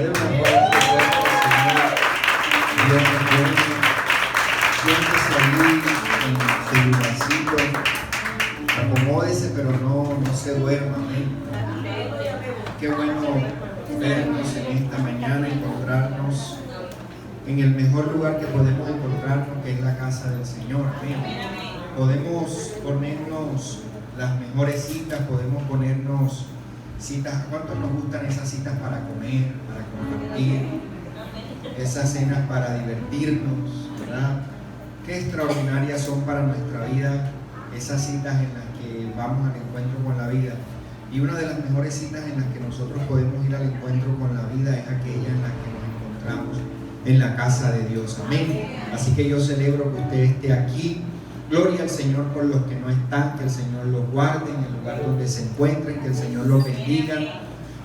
Dale una fuerte aplauso al Señor. Dios es bueno. Siéntese allí en su lugarcito. Acomódese, pero no se duerma. Amén. Qué bueno vernos en esta mañana, encontrarnos en el mejor lugar que podemos encontrarnos, que es la casa del Señor. Amén. Podemos ponernos las mejores citas, podemos ponernos citas. ¿A cuántos nos gustan esas citas para comer, para compartir? Esas cenas para divertirnos, ¿verdad? Qué extraordinarias son para nuestra vida esas citas en las que vamos al encuentro con la vida. Y una de las mejores citas en las que nosotros podemos ir al encuentro con la vida es aquella en la que nos encontramos en la casa de Dios. Amén. Así que yo celebro que usted esté aquí. Gloria al Señor por los que no están, que el Señor los guarde en el lugar donde se encuentren, que el Señor los bendiga.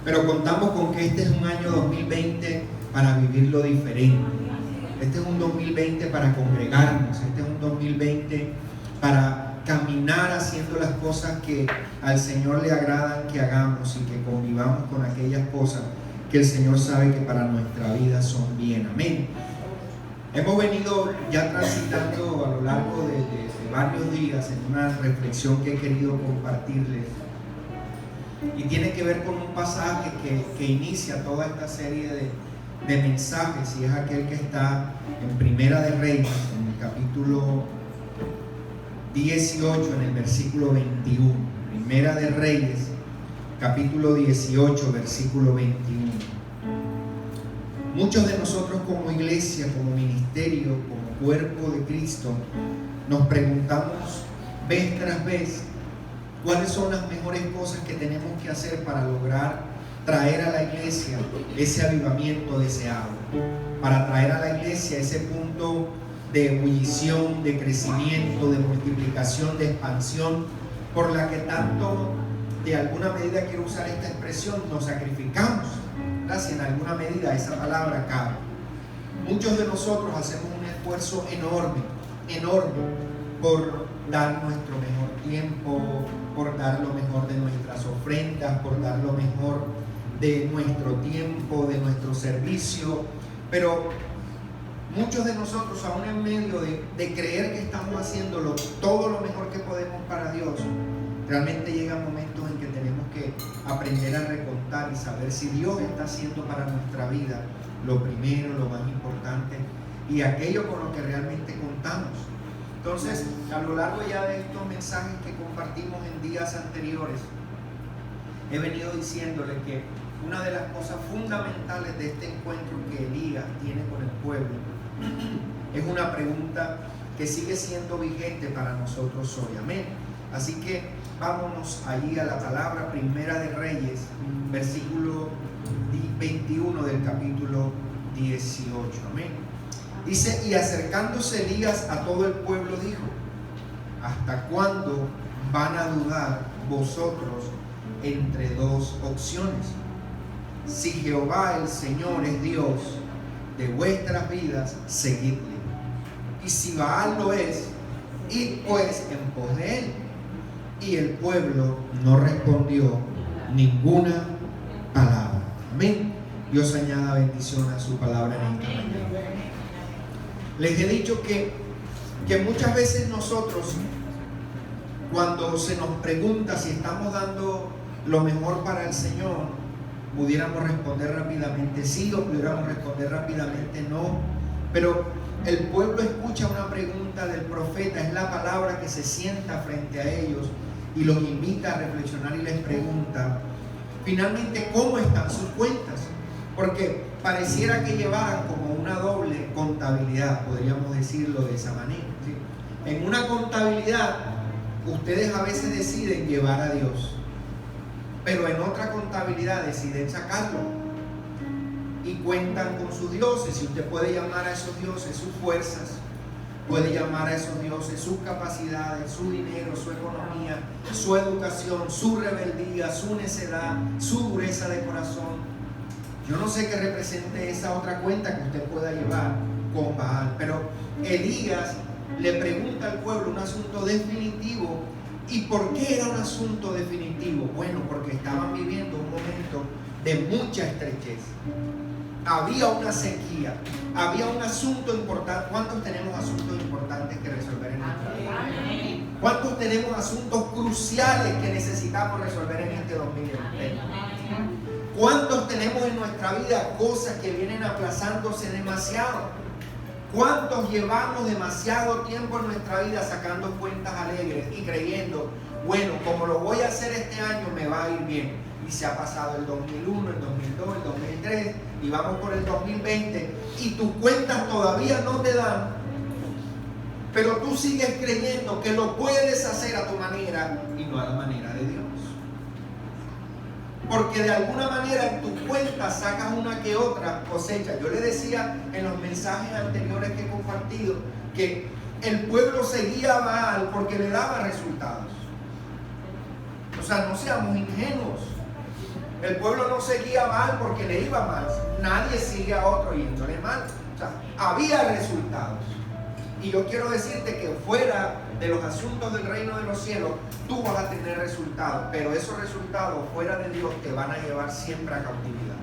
Pero contamos con que este es un año 2020 para vivirlo diferente. Este es un 2020 para congregarnos. Este es un 2020 para caminar haciendo las cosas que al Señor le agradan que hagamos y que convivamos con aquellas cosas que el Señor sabe que para nuestra vida son bien. Amén. Hemos venido ya transitando a lo largo de varios días en una reflexión que he querido compartirles, y tiene que ver con un pasaje que inicia toda esta serie de mensajes, y es aquel que está en Primera de Reyes, en el capítulo 18, en el versículo 21. Primera de Reyes, capítulo 18, versículo 21. Muchos de nosotros como iglesia, como ministerio, como cuerpo de Cristo, nos preguntamos vez tras vez cuáles son las mejores cosas que tenemos que hacer para lograr traer a la iglesia ese avivamiento deseado, para traer a la iglesia ese punto de ebullición, de crecimiento, de multiplicación, de expansión, por la que tanto, de alguna medida, quiero usar esta expresión, nos sacrificamos. Si en alguna medida esa palabra cabe. Muchos de nosotros hacemos un esfuerzo enorme por dar nuestro mejor tiempo, por dar lo mejor de nuestras ofrendas, por dar lo mejor de nuestro tiempo, de nuestro servicio, pero muchos de nosotros, aún en medio de creer que estamos haciéndolo todo lo mejor que podemos para Dios, realmente llegan momentos en que tenemos que aprender a recontar y saber si Dios está haciendo para nuestra vida lo primero, lo más importante y aquello con lo que realmente contamos. Entonces, a lo largo ya de estos mensajes que compartimos en días anteriores, he venido diciéndole que una de las cosas fundamentales de este encuentro que Elías tiene con el pueblo es una pregunta que sigue siendo vigente para nosotros hoy. Amén. Así que vámonos allí a la palabra. Primera de Reyes, versículo 21 del capítulo 18. Amén. Dice: y acercándose Elías a todo el pueblo dijo: ¿hasta cuándo van a dudar vosotros entre dos opciones? Si Jehová el Señor es Dios de vuestras vidas, seguidle. Y si Baal lo es, id pues en pos de él. Y el pueblo no respondió ninguna palabra. Amén. Dios añada bendición a su palabra en esta mañana. Les he dicho que muchas veces nosotros, cuando se nos pregunta si estamos dando lo mejor para el Señor, pudiéramos responder rápidamente sí o pudiéramos responder rápidamente no. Pero el pueblo escucha una pregunta del profeta, es la palabra que se sienta frente a ellos y los invita a reflexionar y les pregunta finalmente cómo están sus cuentas, porque pareciera que llevaran como una doble contabilidad, podríamos decirlo de esa manera, ¿sí? En una contabilidad ustedes a veces deciden llevar a Dios, pero en otra contabilidad deciden sacarlo y cuentan con sus dioses. Y usted puede llamar a esos dioses sus fuerzas, puede llamar a esos dioses sus capacidades, su dinero, su economía, su educación, su rebeldía, su necedad, su dureza de corazón. Yo no sé qué represente esa otra cuenta que usted pueda llevar con Baal, pero Elías le pregunta al pueblo un asunto definitivo. ¿Y por qué era un asunto definitivo? Bueno, porque estaban viviendo un momento de mucha estrechez. había una sequía, había un asunto importante. ¿Cuántos tenemos asuntos importantes que resolver en nuestra vida? ¿Cuántos tenemos asuntos cruciales que necesitamos resolver en este 2020? ¿Cuántos tenemos en nuestra vida cosas que vienen aplazándose demasiado? ¿Cuántos llevamos demasiado tiempo en nuestra vida sacando cuentas alegres y creyendo, bueno, como lo voy a hacer este año me va a ir bien? Y se ha pasado el 2001, el 2002, el 2003 y vamos por el 2020 y tus cuentas todavía no te dan, pero tú sigues creyendo que lo puedes hacer a tu manera y no a la manera de Dios. Porque de alguna manera en tus cuentas sacas una que otra cosecha. Yo le decía en los mensajes anteriores que he compartido que el pueblo seguía a Baal porque le daba resultados. O sea, no seamos ingenuos. El pueblo no seguía a Baal porque le iba mal. Nadie sigue a otro yéndole mal. O sea, había resultados. Y yo quiero decirte que fuera de los asuntos del reino de los cielos, tú vas a tener resultados. Pero esos resultados fuera de Dios te van a llevar siempre a cautividad.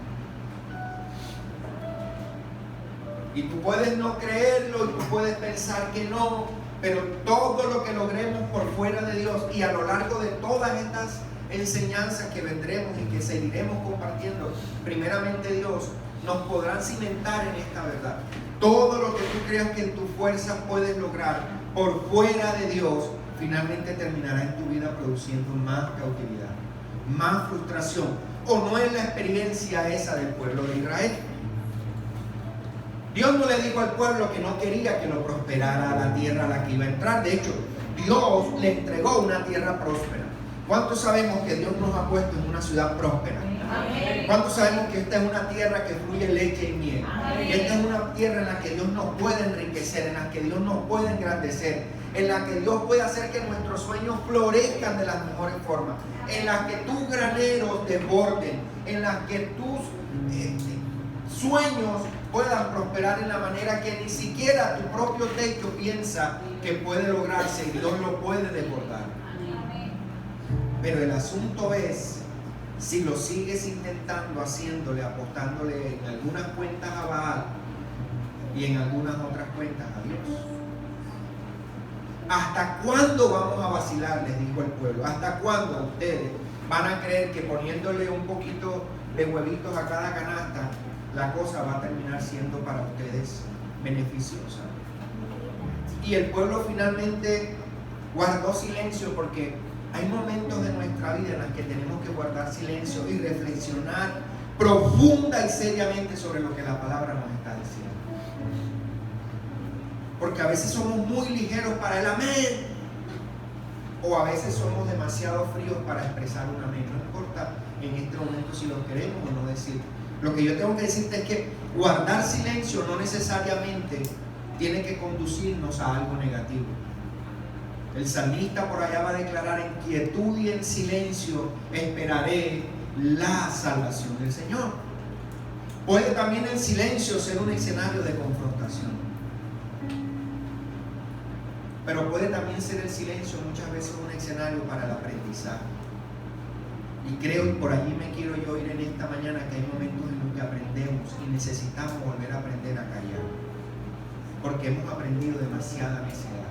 Y tú puedes no creerlo y tú puedes pensar que no, pero todo lo que logremos por fuera de Dios y a lo largo de todas estas enseñanzas que vendremos y que seguiremos compartiendo, primeramente Dios, nos podrán cimentar en esta verdad. Todo lo que tú creas que en tus fuerzas puedes lograr por fuera de Dios, finalmente terminará en tu vida produciendo más cautividad, más frustración. ¿O no es la experiencia esa del pueblo de Israel? Dios no le dijo al pueblo que no quería que lo prosperara a la tierra a la que iba a entrar. De hecho, Dios le entregó una tierra próspera. ¿Cuántos sabemos que Dios nos ha puesto en una ciudad próspera? ¿Cuántos sabemos que esta es una tierra que fluye leche y miel? Que esta es una tierra en la que Dios nos puede enriquecer, en la que Dios nos puede engrandecer, en la que Dios puede hacer que nuestros sueños florezcan de las mejores formas, en la que tus graneros desborden, en la que tus sueños puedan prosperar en la manera que ni siquiera tu propio techo piensa que puede lograrse y Dios lo puede desbordar. Pero el asunto es si lo sigues intentando, haciéndole, apostándole en algunas cuentas a Baal y en algunas otras cuentas a Dios. ¿Hasta cuándo vamos a vacilar? Les dijo el pueblo. ¿Hasta cuándo ustedes van a creer que poniéndole un poquito de huevitos a cada canasta, la cosa va a terminar siendo para ustedes beneficiosa? Y el pueblo finalmente guardó silencio, porque hay momentos de nuestra vida en los que tenemos que guardar silencio y reflexionar profunda y seriamente sobre lo que la palabra nos está diciendo. Porque a veces somos muy ligeros para el amén, o a veces somos demasiado fríos para expresar un amén. No importa en este momento si lo queremos o no decir. Lo que yo tengo que decirte es que guardar silencio no necesariamente tiene que conducirnos a algo negativo. El salmista por allá va a declarar: en quietud y en silencio esperaré la salvación del Señor. Puede también el silencio ser un escenario de confrontación, pero puede también ser el silencio muchas veces un escenario para el aprendizaje. Y creo, y por allí me quiero yo ir en esta mañana, que hay momentos en los que aprendemos y necesitamos volver a aprender a callar, porque hemos aprendido demasiada necedad,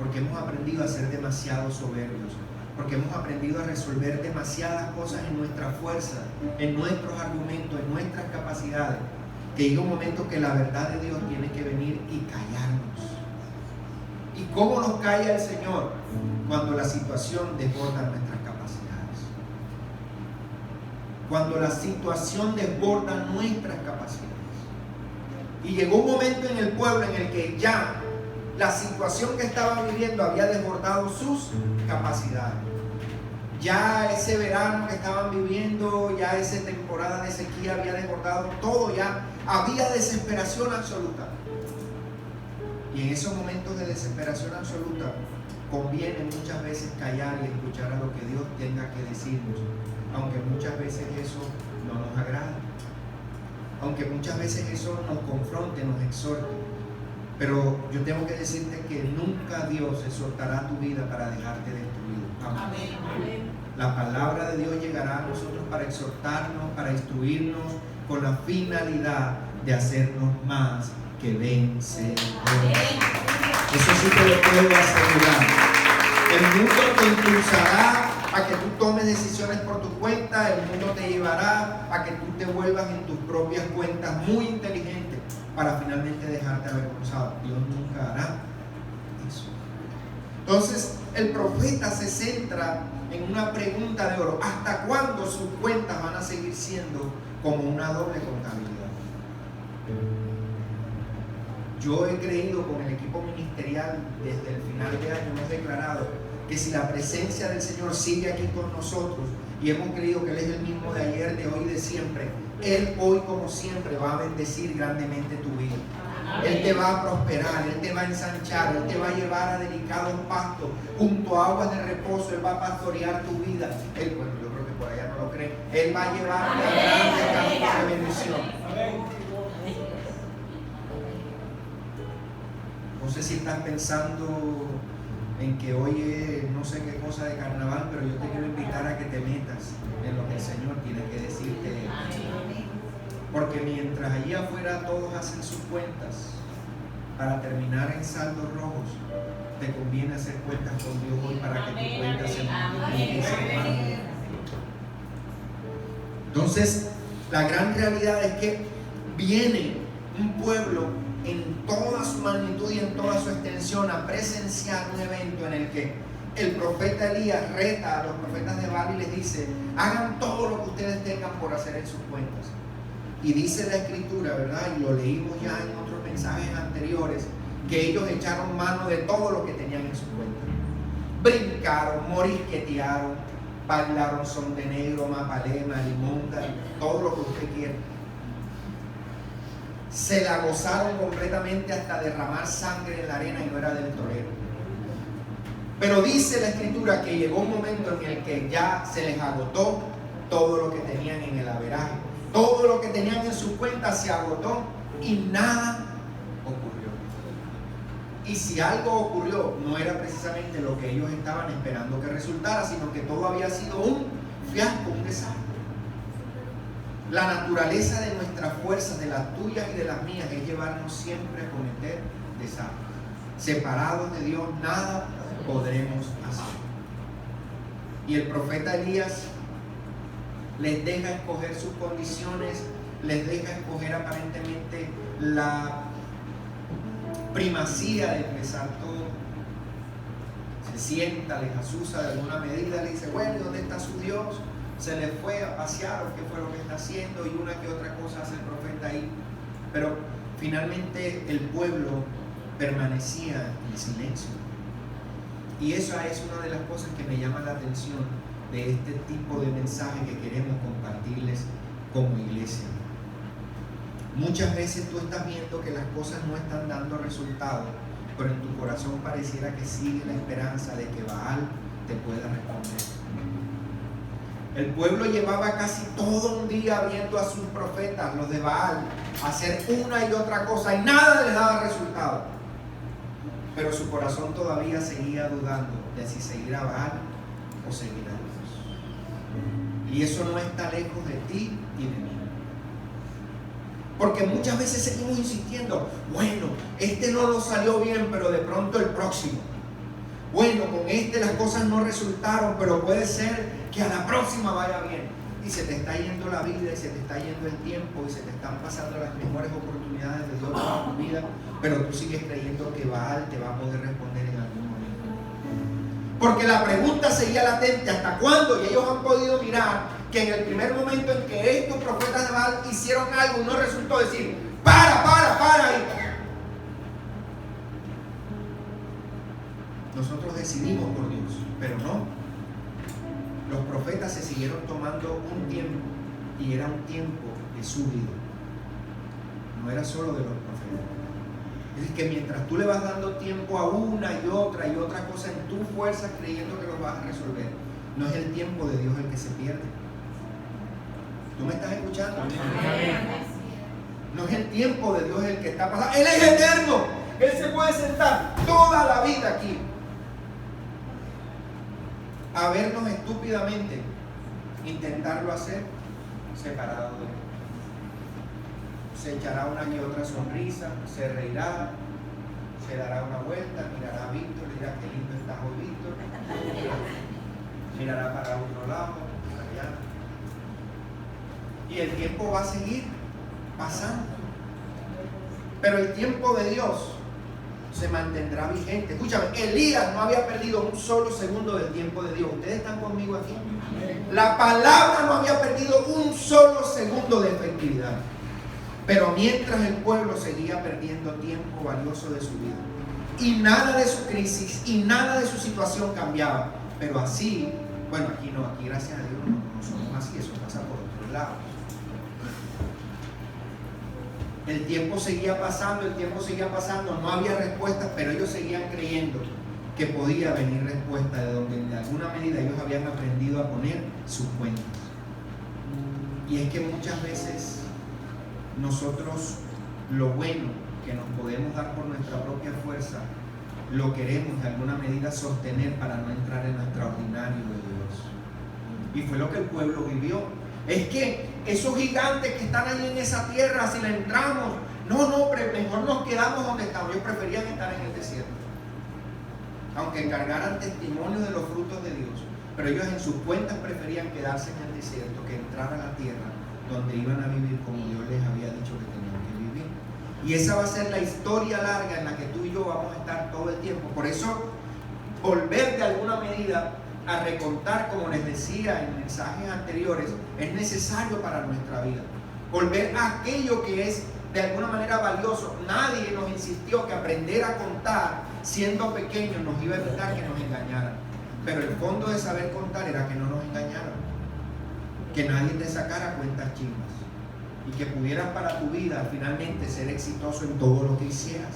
porque hemos aprendido a ser demasiado soberbios, porque hemos aprendido a resolver demasiadas cosas en nuestra fuerza, en nuestros argumentos, en nuestras capacidades, que llega un momento que la verdad de Dios tiene que venir y callarnos. ¿Y cómo nos calla el Señor? Cuando la situación desborda nuestras capacidades. Cuando la situación desborda nuestras capacidades. Y llegó un momento en el pueblo en el que ya la situación que estaban viviendo había desbordado sus capacidades. Ya ese verano que estaban viviendo, ya esa temporada de sequía había desbordado todo, ya había desesperación absoluta. Y en esos momentos de desesperación absoluta conviene muchas veces callar y escuchar a lo que Dios tenga que decirnos, aunque muchas veces eso no nos agrada, aunque muchas veces eso nos confronte, nos exhorte. Pero yo tengo que decirte que nunca Dios exhortará tu vida para dejarte destruido. Amén. La palabra de Dios llegará a nosotros para exhortarnos, para instruirnos, con la finalidad de hacernos más que vencedores. Eso sí te lo puedo asegurar. El mundo te impulsará a que tú tomes decisiones por tu cuenta, el mundo te llevará a que tú te vuelvas en tus propias cuentas muy inteligente para finalmente dejarte avergonzado. Dios nunca hará eso. Entonces, el profeta se centra en una pregunta de oro: ¿hasta cuándo sus cuentas van a seguir siendo como una doble contabilidad? Yo he creído, con el equipo ministerial desde el final de año, hemos declarado que si la presencia del Señor sigue aquí con nosotros, y hemos creído que Él es el mismo de ayer, de hoy y de siempre, Él hoy como siempre va a bendecir grandemente tu vida. Él te va a prosperar, Él te va a ensanchar, Él te va a llevar a delicados pastos, junto a aguas de reposo. Él va a pastorear tu vida. Bueno, yo creo que por allá no lo creen. Él va a llevarte a grandes campos de bendición. No sé si estás pensando en que hoy es no sé qué cosa de carnaval, pero yo te quiero invitar a que te metas en lo que el Señor tiene que decirte. Porque mientras allí afuera todos hacen sus cuentas para terminar en saldos rojos, te conviene hacer cuentas con Dios hoy para que tu cuenta se multiplique. Entonces, la gran realidad es que viene un pueblo en toda su magnitud y en toda su extensión a presenciar un evento en el que el profeta Elías reta a los profetas de Baal y les dice: hagan todo lo que ustedes tengan por hacer en sus cuentas. Y dice la escritura, ¿verdad? Y lo leímos ya en otros mensajes anteriores, que ellos echaron mano de todo lo que tenían en sus cuentas. Brincaron, morisquetearon, bailaron son de negro, mapalema, limonda, todo lo que usted quiera. Se la gozaron completamente hasta derramar sangre en la arena, y no era del torero. Pero dice la escritura que llegó un momento en el que ya se les agotó todo lo que tenían en el averaje. Todo lo que tenían en sus cuentas se agotó y nada ocurrió. Y si algo ocurrió, no era precisamente lo que ellos estaban esperando que resultara, sino que todo había sido un fiasco, un desastre. La naturaleza de nuestras fuerzas, de las tuyas y de las mías, es llevarnos siempre a cometer desastres. Separados de Dios, nada podremos hacer. Y el profeta Elías les deja escoger sus condiciones, les deja escoger aparentemente la primacía de empezar todo. Se sienta, les asusa de alguna medida, le dice: bueno, ¿dónde está su Dios? Se le fue a pasear, o qué fue lo que está haciendo, y una que otra cosa hace el profeta ahí. Pero finalmente el pueblo permanecía en silencio. Y esa es una de las cosas que me llama la atención de este tipo de mensaje que queremos compartirles como iglesia. Muchas veces tú estás viendo que las cosas no están dando resultados, pero en tu corazón pareciera que sigue la esperanza de que Baal te pueda responder. El pueblo llevaba casi todo un día viendo a sus profetas, los de Baal, hacer una y otra cosa, y nada les daba resultado. Pero su corazón todavía seguía dudando de si seguir a Baal o seguir a Dios. Y eso no está lejos de ti y de mí. Porque muchas veces seguimos insistiendo: bueno, este no nos salió bien, pero de pronto el próximo. Bueno, con este las cosas no resultaron, pero puede ser que a la próxima vaya bien. Y se te está yendo la vida, y se te está yendo el tiempo, y se te están pasando las mejores oportunidades de Dios para tu vida, pero tú sigues creyendo que Baal te va a poder responder en algún momento. Porque la pregunta seguía latente: ¿hasta cuándo? Y ellos han podido mirar que en el primer momento en que estos profetas de Baal hicieron algo y no resultó, decir: para. Nosotros decidimos por Dios, pero no. Los profetas se siguieron tomando un tiempo, y era un tiempo de su vida. No era solo de los profetas. Es decir, que mientras tú le vas dando tiempo a una y otra cosa en tus fuerzas, creyendo que lo vas a resolver, no es el tiempo de Dios el que se pierde. ¿Tú me estás escuchando? No es el tiempo de Dios el que está pasando. Él es eterno. Él se puede sentar toda la vida aquí a vernos estúpidamente intentarlo hacer separado de Él. se echará una que otra sonrisa, se reirá, se dará una vuelta, mirará a Víctor, dirá qué lindo estás hoy, Víctor. Mirará para otro lado, para allá. Y el tiempo va a seguir pasando. Pero el tiempo de Dios se mantendrá vigente. Escúchame, Elías no había perdido un solo segundo del tiempo de Dios. ¿Ustedes están conmigo aquí? La palabra no había perdido un solo segundo de efectividad. Pero mientras el pueblo seguía perdiendo tiempo valioso de su vida, y nada de su crisis y nada de su situación cambiaba. Pero así, bueno, aquí no, aquí gracias a Dios no somos así, eso pasa por otro lado. El tiempo seguía pasando, no había respuestas, pero ellos seguían creyendo que podía venir respuesta de donde de alguna medida ellos habían aprendido a poner sus cuentas. Y es que muchas veces nosotros lo bueno que nos podemos dar por nuestra propia fuerza, lo queremos de alguna medida sostener para no entrar en lo extraordinario de Dios. Y fue lo que el pueblo vivió. Es que esos gigantes que están ahí en esa tierra, si le entramos, mejor nos quedamos donde estamos. Ellos preferían estar en el desierto, aunque cargaran testimonio de los frutos de Dios, pero ellos en sus cuentas preferían quedarse en el desierto que entrar a la tierra donde iban a vivir como Dios les había dicho que tenían que vivir. Y esa va a ser la historia larga en la que tú y yo vamos a estar todo el tiempo. Por eso, volver de alguna medida a recontar, como les decía en mensajes anteriores, es necesario para nuestra vida. Volver a aquello que es de alguna manera valioso. Nadie nos insistió que aprender a contar siendo pequeños nos iba a evitar que nos engañaran. Pero el fondo de saber contar era que no nos engañaran, que nadie te sacara cuentas chimbas y que pudieras para tu vida finalmente ser exitoso en todo lo que hicieras.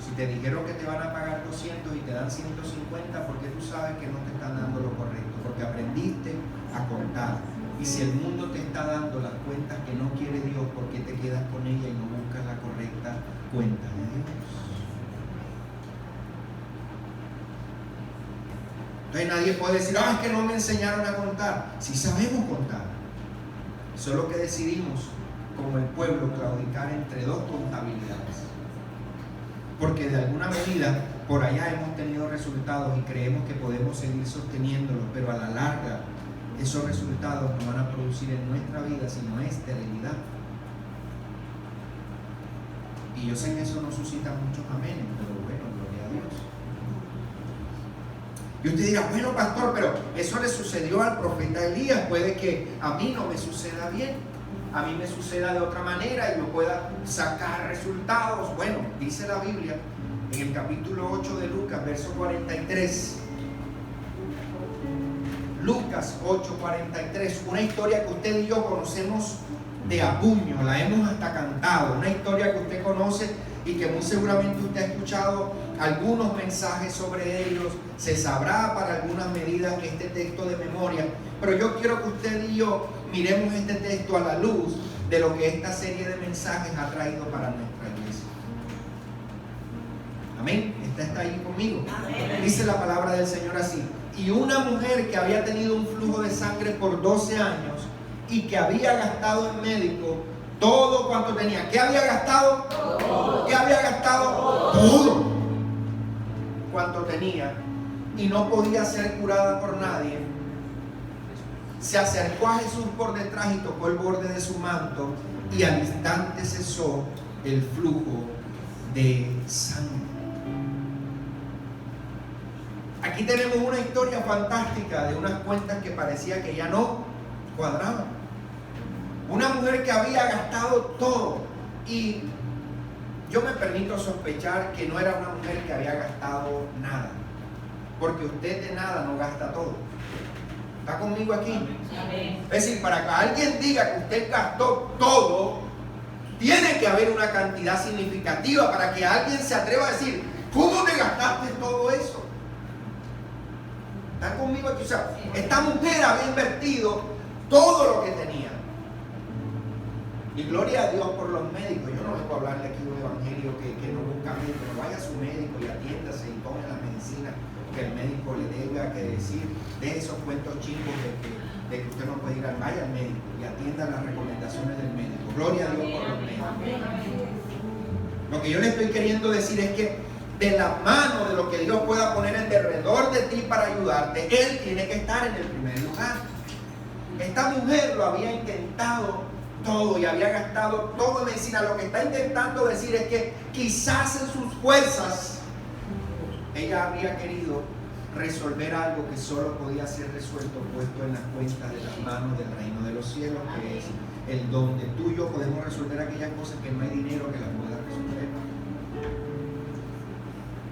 Si te dijeron que te van a pagar 200 y te dan 150, porque tú sabes que no te están dando lo correcto, porque aprendiste a contar. Y si el mundo te está dando las cuentas que no quiere Dios, ¿por qué te quedas con ella y no buscas la correcta cuenta de Dios? Entonces nadie puede decir, es que no me enseñaron a contar. Sí sabemos contar, solo que decidimos como el pueblo claudicar entre dos contabilidades, porque de alguna medida por allá hemos tenido resultados y creemos que podemos seguir sosteniéndolos, pero a la larga esos resultados no van a producir en nuestra vida sino esterilidad. Y yo sé que eso no suscita muchos amenes, pero bueno, gloria a Dios. Y usted dirá, bueno pastor, pero eso le sucedió al profeta Elías, puede que a mí no me suceda bien, a mí me suceda de otra manera y yo pueda sacar resultados. Bueno, dice la Biblia en el capítulo 8 de Lucas, verso 43. Lucas 8:43, una historia que usted y yo conocemos de a puño, la hemos hasta cantado, una historia que usted conoce y que muy seguramente usted ha escuchado algunos mensajes sobre ellos, se sabrá para algunas medidas este texto de memoria, pero yo quiero que usted y yo miremos este texto a la luz de lo que esta serie de mensajes ha traído para nuestra iglesia. Amén. ¿Está ahí conmigo? Amén. Dice la palabra del Señor así: y una mujer que había tenido un flujo de sangre por 12 años y que había gastado en médico todo cuanto tenía. ¿Qué había gastado? Todo. ¿Qué había gastado? Todo cuanto tenía, y no podía ser curada por nadie, se acercó a Jesús por detrás y tocó el borde de su manto, y al instante cesó el flujo de sangre. Aquí tenemos una historia fantástica de unas cuentas que parecía que ya no cuadraban. Una mujer que había gastado todo, y yo me permito sospechar que no era una mujer que había gastado nada, porque usted de nada no gasta todo. ¿Está conmigo aquí? Amén. Es decir, para que alguien diga que usted gastó todo, tiene que haber una cantidad significativa para que alguien se atreva a decir, ¿cómo te gastaste todo eso? ¿Están conmigo aquí? O sea, esta mujer había invertido todo lo que tenía. Y gloria a Dios por los médicos. Yo no vengo a hablarle aquí de un evangelio que no busca médico, pero vaya a su médico y atiéndase y tome la medicina que el médico le tenga que decir. De esos cuentos chicos de que usted no puede ir vaya al médico y atienda las recomendaciones del médico. gloria a Dios por los medios. Lo que yo le estoy queriendo decir es que de la mano de lo que Dios pueda poner en derredor de ti para ayudarte, Él tiene que estar en el primer lugar. Esta mujer lo había intentado todo y había gastado todo en medicina. Lo que está intentando decir es que quizás en sus fuerzas ella habría querido resolver algo que solo podía ser resuelto puesto en las cuentas de las manos del reino de los cielos, que es el donde tú y yo podemos resolver aquellas cosas que no hay dinero que las pueda resolver.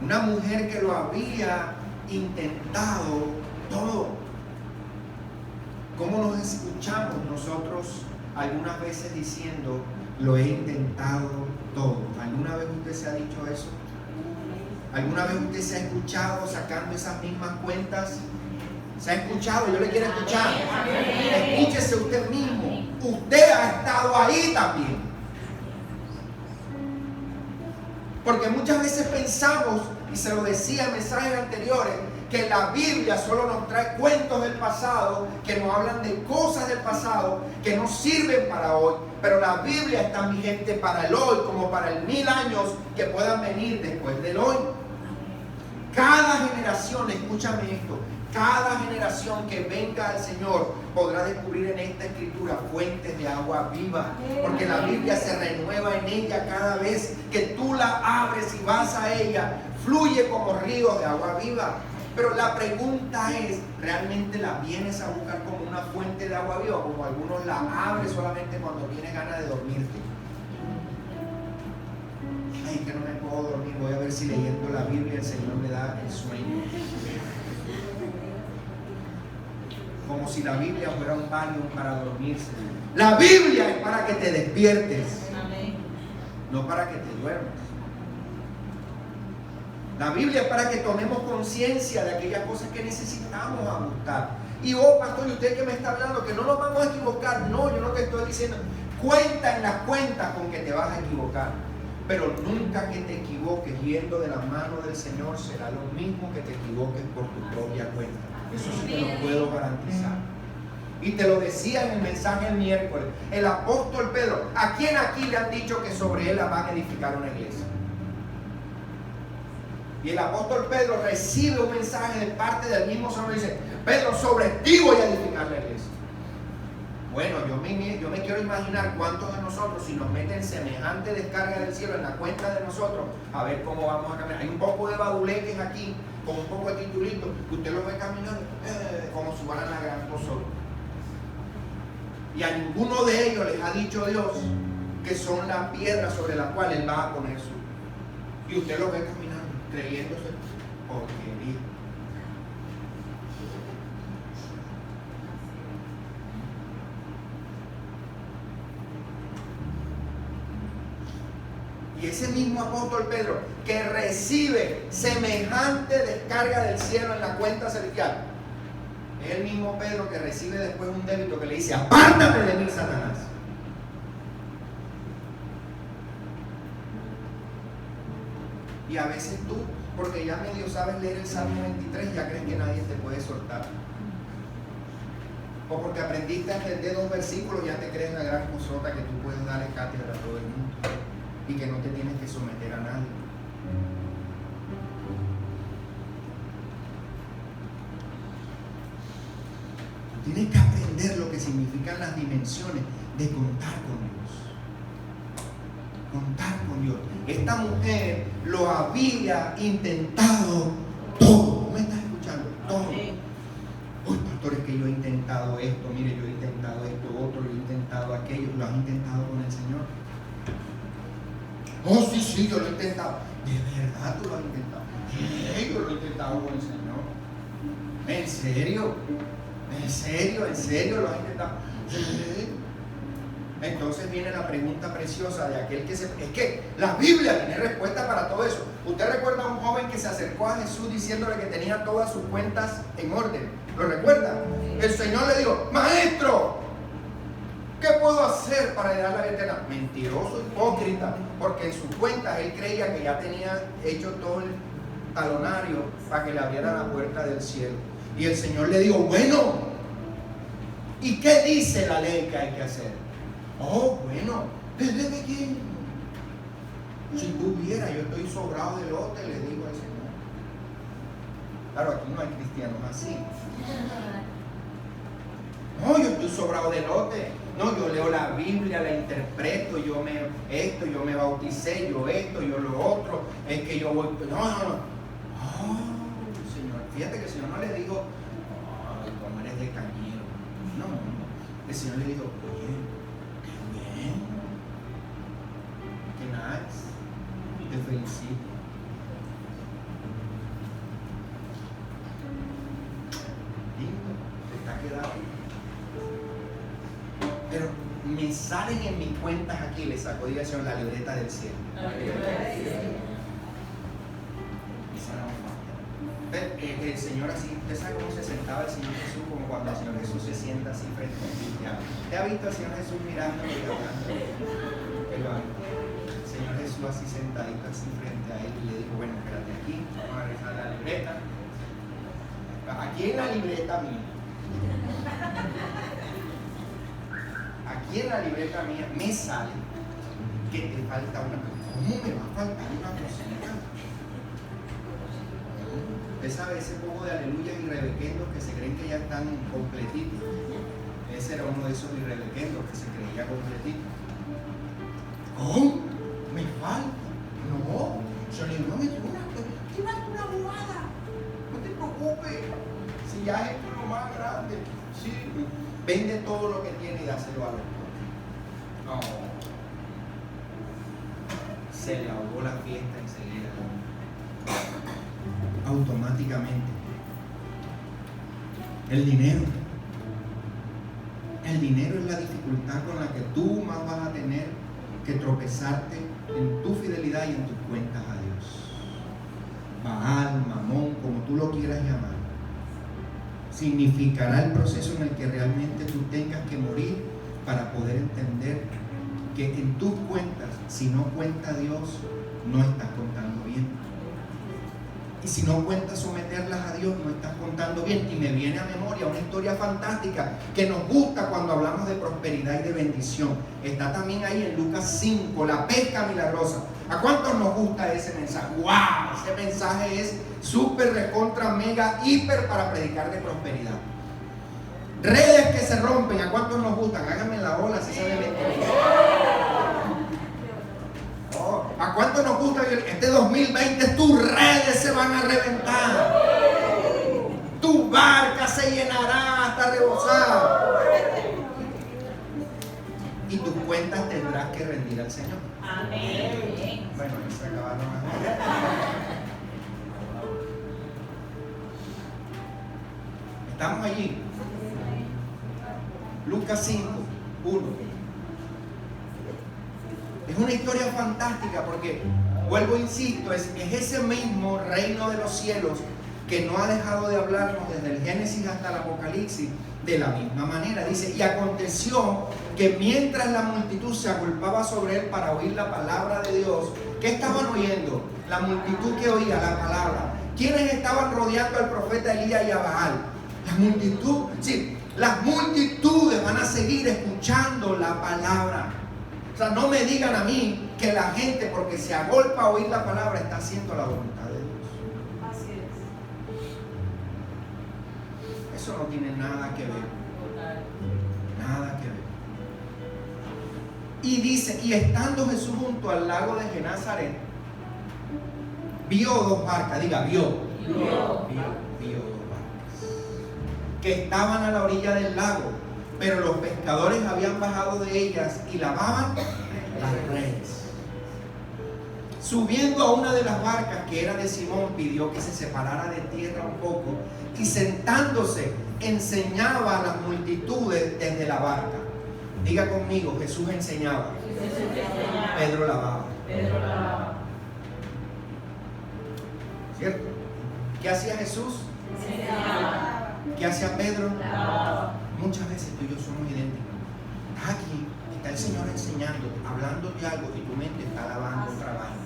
Una mujer que lo había intentado todo. ¿Cómo nos escuchamos nosotros algunas veces diciendo, lo he intentado todo? ¿Alguna vez usted se ha dicho eso? ¿Alguna vez usted se ha escuchado sacando esas mismas cuentas? ¿Se ha escuchado? Yo le quiero escuchar. Escúchese usted mismo. Usted ha estado ahí también. Porque muchas veces pensamos, y se lo decía en mensajes anteriores, que la Biblia solo nos trae cuentos del pasado, que nos hablan de cosas del pasado que no sirven para hoy, pero la Biblia está vigente para el hoy, como para el 1000 años que puedan venir después del hoy. Cada generación, escúchame esto, cada generación que venga al Señor podrá descubrir en esta escritura fuentes de agua viva, porque la Biblia se renueva en ella cada vez que tú la abres y vas a ella, fluye como ríos de agua viva. Pero la pregunta es, ¿realmente la vienes a buscar como una fuente de agua viva? Como algunos la abren solamente cuando tienes ganas de dormirte. Ay, que no me puedo dormir, voy a ver si leyendo la Biblia el Señor me da el sueño. Como si la Biblia fuera un Valium para dormirse. La Biblia es para que te despiertes, no para que te duermas. La Biblia es para que tomemos conciencia de aquellas cosas que necesitamos ajustar. Y pastor, ¿y usted que me está hablando? Que no nos vamos a equivocar. No, yo no te estoy diciendo. Cuenta en las cuentas con que te vas a equivocar. Pero nunca que te equivoques yendo de la mano del Señor será lo mismo que te equivoques por tu propia cuenta. Eso sí te lo puedo garantizar. Y te lo decía en el mensaje el miércoles. El apóstol Pedro, ¿a quién aquí le han dicho que sobre él van a edificar una iglesia? Y el apóstol Pedro recibe un mensaje de parte del mismo Señor y dice, Pedro, sobre ti voy a edificar la iglesia. Bueno, yo me quiero imaginar cuántos de nosotros, si nos meten semejante descarga del cielo en la cuenta de nosotros, a ver cómo vamos a caminar. Hay un poco de baduleques aquí, con un poco de titulitos, que usted lo ve caminando como si fueran la gran cosa. Y a ninguno de ellos les ha dicho Dios que son la piedra sobre la cual Él va a poner su. Y usted lo ve caminando, creyéndose porquería. Y ese mismo apóstol Pedro que recibe semejante descarga del cielo en la cuenta celestial, es el mismo Pedro que recibe después un débito que le dice, apártame de mí, Satanás. Y a veces tú, porque ya medio sabes leer el Salmo 23, ya crees que nadie te puede soltar. O porque aprendiste a entender 2 versículos, ya te crees la gran cosota que tú puedes darle cátedra a todo el mundo y que no te tienes que someter a nadie. Tú tienes que aprender lo que significan las dimensiones de contar con Dios. Contar con Dios. Esta mujer lo había intentado todo. ¿No me estás escuchando? Todo. Uy, pastor, es que yo he intentado esto, mire, yo he intentado esto, otro, yo he intentado aquello. ¿Lo has intentado con el Señor? Oh, sí, yo lo he intentado. ¿De verdad tú lo has intentado? Sí, yo lo he intentado con el Señor. ¿En serio? ¿En serio lo has intentado? Sí. Entonces viene la pregunta preciosa de aquel que se... Es que la Biblia tiene respuesta para todo eso. ¿Usted recuerda a un joven que se acercó a Jesús diciéndole que tenía todas sus cuentas en orden? ¿Lo recuerda? El Señor le dijo, maestro, ¿qué puedo hacer para heredar la vida eterna? Mentiroso, hipócrita, porque en sus cuentas él creía que ya tenía hecho todo el talonario para que le abriera la puerta del cielo. Y el Señor le dijo, bueno, ¿y qué dice la ley que hay que hacer? Oh, bueno, desde pequeño. Si tú vieras, yo estoy sobrado de lote, le digo al Señor. Claro, aquí no hay cristianos así. No, yo estoy sobrado de lote. No, yo leo la Biblia, la interpreto, yo me bauticé, yo esto, yo lo otro. Es que yo voy. No. Oh, Señor. Fíjate que el Señor no le dijo, ay, como eres de cañero. No. El Señor le dijo, oye, qué bien. Qué nice. Te felicito. Lindo, te está quedando. Pero me salen en mis cuentas aquí, le saco, diga Señor, la libreta del cielo. El Señor así, ¿usted sabe cómo se sentaba el Señor Jesús? Como cuando el Señor Jesús se sienta así frente a un cristiano. ¿Te ha visto al Señor Jesús mirándolo y hablando? El Señor Jesús así sentadito así frente a él y le dijo, bueno, espérate aquí, vamos a revisar la libreta. Aquí en la libreta mía. Aquí en la libreta mía me sale que te falta una cosa. ¿Cómo me va a faltar una cosita? Usted sabe ese poco de aleluyas y rebequendos que se creen que ya están completitos. Ese era uno de esos irrebequendos que se creía completito. ¿Cómo? ¿Me falta? No. Yo le digo, no me falta una bobada. No te preocupes. Si ya es lo más grande. Sí. Vende todo lo que tiene y dáselo a los pobres. No. Se le ahogó la fiesta enseguida. Automáticamente. El dinero es la dificultad con la que tú más vas a tener que tropezarte en tu fidelidad y en tus cuentas a Dios. Baal, Mamón, como tú lo quieras llamar, significará el proceso en el que realmente tú tengas que morir para poder entender que en tus cuentas, si no cuenta Dios, no estás contando bien. Y si no cuentas someterlas a Dios, no estás contando bien. Y me viene a memoria una historia fantástica que nos gusta cuando hablamos de prosperidad y de bendición. Está también ahí en Lucas 5, la pesca milagrosa. ¿A cuántos nos gusta ese mensaje? ¡Wow! Ese mensaje es súper, recontra, mega, hiper para predicar de prosperidad. Redes que se rompen, ¿a cuántos nos gustan? Háganme la ola si saben mentir. ¿A cuánto nos gusta que este 2020 tus redes se van a reventar? Tu barca se llenará hasta rebosar. Y tus cuentas tendrás que rendir al Señor. Amén. Bueno, ahí se acabaron. Estamos allí. Lucas 5, 1. Es una historia fantástica porque, vuelvo, insisto, es ese mismo reino de los cielos que no ha dejado de hablarnos desde el Génesis hasta el Apocalipsis de la misma manera. Dice, y aconteció que mientras la multitud se agolpaba sobre él para oír la palabra de Dios, ¿qué estaban oyendo? La multitud que oía la palabra. ¿Quiénes estaban rodeando al profeta Elías y a Baal? La multitud, sí, las multitudes van a seguir escuchando la palabra. O sea, no me digan a mí que la gente, porque se agolpa a oír la palabra, está haciendo la voluntad de Dios. Así es. Eso no tiene nada que ver. Nada que ver. Y dice, y estando Jesús junto al lago de Genazaret, vio dos barcas, diga, vio dos barcas que estaban a la orilla del lago, pero los pescadores habían bajado de ellas y lavaban las redes. Subiendo a una de las barcas, que era de Simón, pidió que se separara de tierra un poco y sentándose enseñaba a las multitudes desde la barca. Diga conmigo, Jesús enseñaba. Pedro lavaba. ¿Cierto? ¿Qué hacía Jesús? ¿Qué hacía Pedro? Muchas veces tú y yo somos idénticos. Estás aquí, está el Señor enseñando, hablándote algo y tu mente está lavando otra vaina.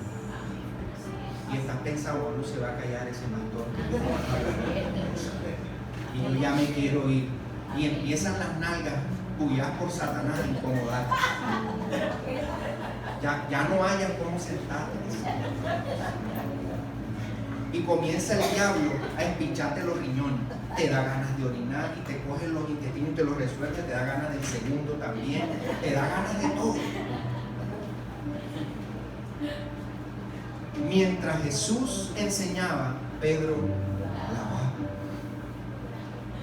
Y estás pensando, ¿cuándo se va a callar ese pastor? Y yo ya me quiero ir. Y empiezan las nalgas puyadas por Satanás a incomodarte. Ya no haya cómo sentarte. Y comienza el diablo a espicharte los riñones. Te da ganas de orinar y te coge los intestinos y te los resuelve. Te da ganas del segundo también. Te da ganas de todo. Mientras Jesús enseñaba, Pedro lavaba.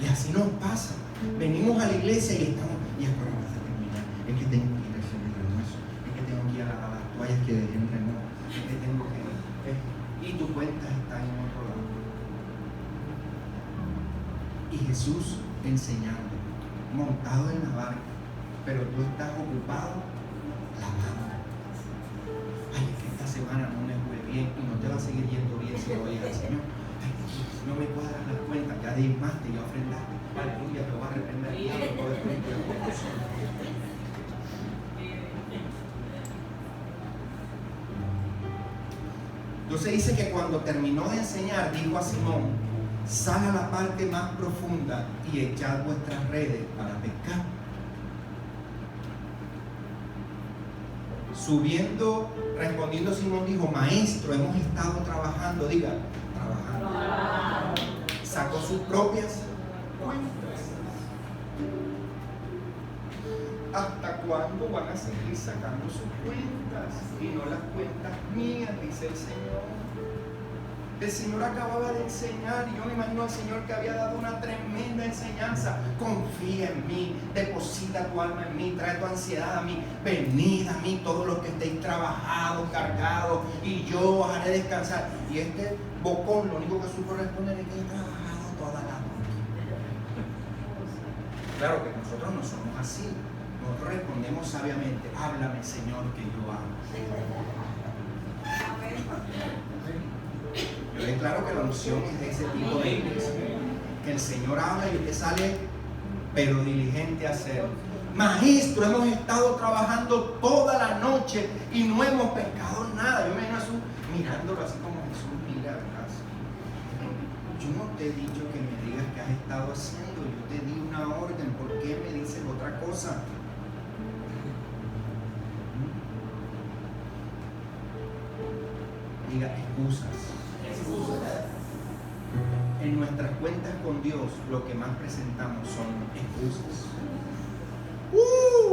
Y así nos pasa. Venimos a la iglesia y estamos, y es para terminar. Es que tengo que ir a hacer el almuerzo. Es que tengo que ir a lavar las toallas que dejé en remojo. Es que tengo que ir. Y tu cuenta está en otro lado. Y Jesús enseñando, montado en la barca, pero tú estás ocupado lavando. Ay, es que esta semana no me fue bien y no te va a seguir yendo bien si no oyes al Señor. Ay, no me cuadras las cuentas, ya diezmaste, ya ofrendaste. Aleluya, te voy a arrepentir el diablo todo esto. Entonces dice que cuando terminó de enseñar, dijo a Simón: sal a la parte más profunda y echad vuestras redes para pescar. Subiendo, respondiendo Simón dijo: maestro, hemos estado trabajando. Diga, trabajando. Sacó sus propias cuentas. ¿Hasta cuándo van a seguir sacando sus cuentas y no las cuentas mías? Dice el Señor. El Señor acababa de enseñar y yo me imagino al Señor que había dado una tremenda enseñanza. Confía en mí, deposita tu alma en mí, trae tu ansiedad a mí, venid a mí todos los que estéis trabajados, cargados, y yo os haré descansar. Y este bocón lo único que supo responder es que he trabajado toda la noche. Claro que nosotros no somos así. Nosotros respondemos sabiamente: háblame, Señor, que yo amo. Yo declaro que la unción es de ese tipo de iglesia, que el Señor habla y usted sale pero diligente a hacerlo. Maestro, hemos estado trabajando toda la noche y no hemos pescado nada. Yo me imagino a Jesús mirándolo así como: Jesús, mira, ¿verdad? Yo no te he dicho que me digas qué has estado haciendo, yo te di una orden, ¿por qué me dices otra cosa? Diga, excusas. En nuestras cuentas con Dios lo que más presentamos son excusas.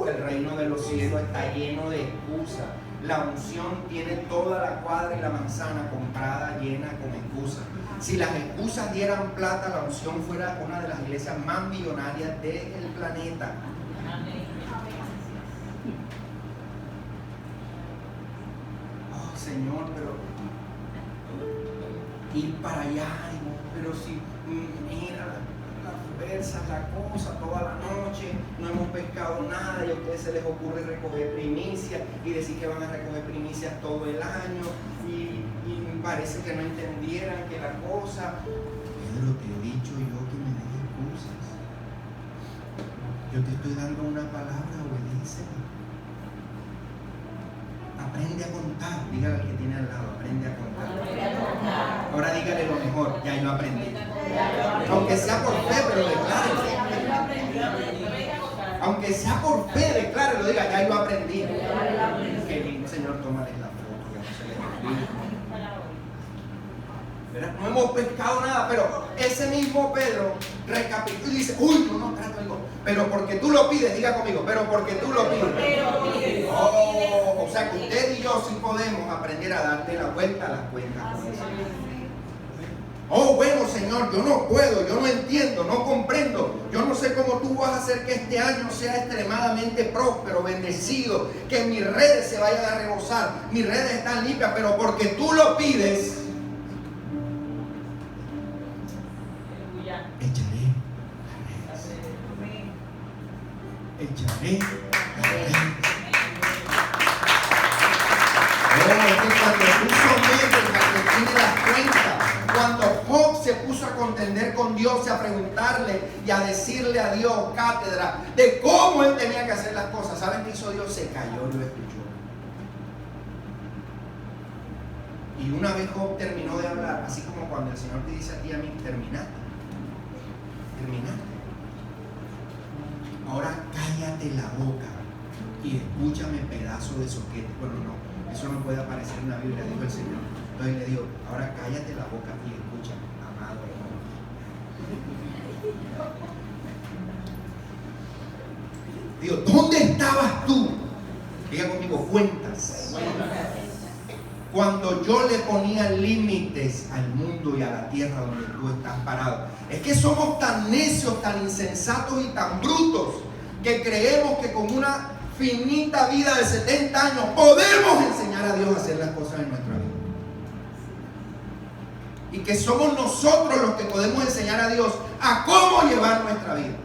El reino de los cielos está lleno de excusas. La unción tiene toda la cuadra y la manzana comprada, llena con excusas. Si las excusas dieran plata, la unción fuera una de las iglesias más millonarias del planeta. Oh, Señor, pero ir para allá, pero si mira las fuerzas, la cosa, toda la noche no hemos pescado nada y a ustedes se les ocurre recoger primicias y decir que van a recoger primicias todo el año y parece que no entendieran que la cosa. Pedro, te he dicho yo que me des excusas. Yo te estoy dando una palabra, obedíceme. Aprende a contar. Dígale al que tiene al lado: aprende a contar. Ahora dígale lo mejor: ya yo aprendí. Aunque sea por fe, pero declárelo. Aunque sea por fe, declárelo. Diga: ya yo aprendí. Qué lindo, Señor, tómale la foto, que no se les olvide. No hemos pescado nada, pero ese mismo Pedro recapitula y dice: uy, no, trato, digo, pero porque tú lo pides. Diga conmigo: pero porque tú lo pides. Oh, o sea que usted y yo sí podemos aprender a darte la vuelta a las cuentas. Oh, bueno, Señor, yo no puedo, yo no entiendo, no comprendo. Yo no sé cómo tú vas a hacer que este año sea extremadamente próspero, bendecido, que mis redes se vayan a rebosar, mis redes están limpias, pero porque tú lo pides, echaré las redes. Es que cuando tú sometes a que tiene las cuentas, cuando Job se puso a contender con Dios y a preguntarle y a decirle a Dios cátedra de cómo él tenía que hacer las cosas, ¿saben qué hizo Dios? Se cayó y lo escuchó. Y una vez Job terminó de hablar, así como cuando el Señor te dice a ti y a mí: terminaste. Ahora calla cállate la boca y escúchame, pedazo de soquete. Bueno, no, eso no puede aparecer en la Biblia, dijo el Señor. Entonces le digo, ahora cállate la boca y escúchame, amado hermano. Digo, ¿dónde estabas tú? Diga conmigo, cuentas. Cuando yo le ponía límites al mundo y a la tierra donde tú estás parado. Es que somos tan necios, tan insensatos y tan brutos que creemos que con una finita vida de 70 años podemos enseñar a Dios a hacer las cosas en nuestra vida. Y que somos nosotros los que podemos enseñar a Dios a cómo llevar nuestra vida.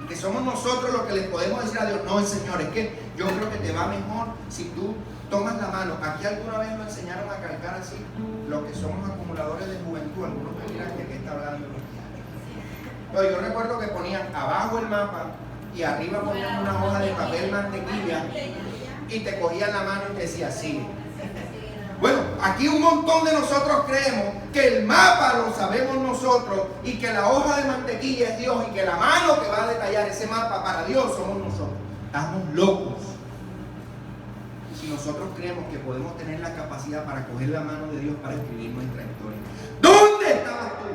Y que somos nosotros los que les podemos decir a Dios, no, Señor, es que yo creo que te va mejor si tú tomas la mano. Aquí alguna vez lo enseñaron a calcar así, los que somos acumuladores de juventud, algunos me dirán de qué está hablando. Pero yo recuerdo que ponían abajo el mapa y arriba ponían una hoja de papel mantequilla y te cogían la mano y te decía así. Bueno, aquí un montón de nosotros creemos que el mapa lo sabemos nosotros y que la hoja de mantequilla es Dios y que la mano que va a detallar ese mapa para Dios somos nosotros. Estamos locos. Si nosotros creemos que podemos tener la capacidad para coger la mano de Dios para escribir nuestra historia. ¿Dónde estabas tú?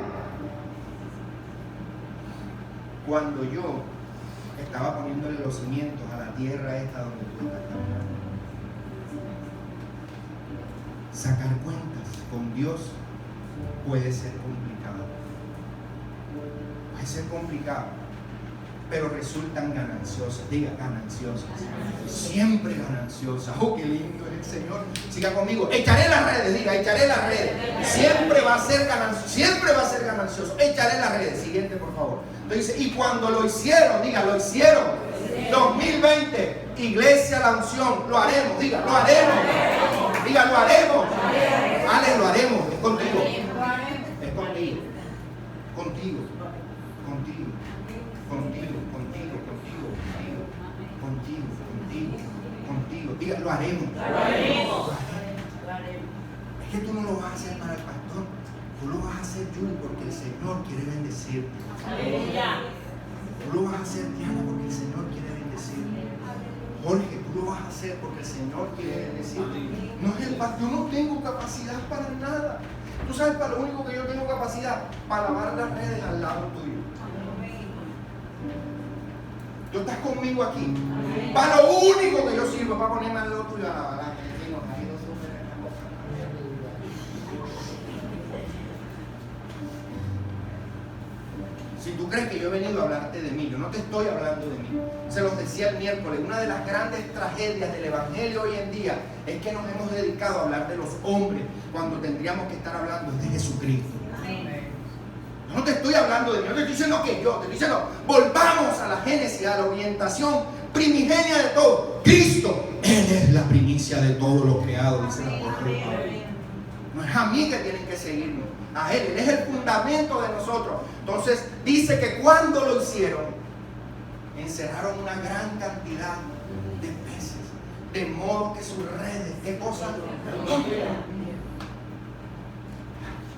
Cuando yo estaba poniéndole los cimientos a la tierra esta donde tú estás caminando. Sacar cuentas con Dios puede ser complicado. Puede ser complicado, pero resultan gananciosas. Diga, gananciosas. Siempre gananciosas. Oh, qué lindo es el Señor. Siga conmigo. Echaré las redes. Diga, echaré las redes. Siempre va a ser ganancioso. Siempre va a ser ganancioso. Echaré las redes. Siguiente, por favor. Entonces, y cuando lo hicieron, diga, lo hicieron. 2020, iglesia, la unción. Lo haremos. Diga, lo haremos. Diga, lo haremos. Ale, lo haremos. Es contigo. Es contigo. Contigo. Contigo. Contigo, contigo, contigo, contigo, contigo, contigo, contigo. Diga, lo haremos. Lo haremos. Es que tú no lo vas a hacer para el pastor, tú lo vas a hacer tú porque el Señor quiere bendecirte. Tú lo vas a hacer, Diana, porque el Señor quiere bendecirte. Jorge, tú lo vas a hacer porque el Señor quiere bendecirte. No es el pastor, yo no tengo capacidad para nada. Tú sabes para lo único que yo tengo capacidad, para lavar las redes al lado tuyo. Tú estás conmigo aquí. Para lo único que yo sirvo, para ponerme al lado tuyo a lavar. Si tú crees que yo he venido a hablarte de mí, yo no te estoy hablando de mí. Se los decía el miércoles, una de las grandes tragedias del evangelio hoy en día es que nos hemos dedicado a hablar de los hombres cuando tendríamos que estar hablando de Jesucristo. Yo no te estoy hablando de mí, no te estoy diciendo que yo, te estoy diciendo, volvamos a la génesis, a la orientación primigenia de todo. Cristo, Él es la primicia de todo lo creado, dice el apóstol Pablo. No es a mí que tienen que seguirme, a Él es el fundamento de nosotros. Entonces dice que cuando lo hicieron, encerraron una gran cantidad de peces, de modo que sus redes, ¿qué cosa?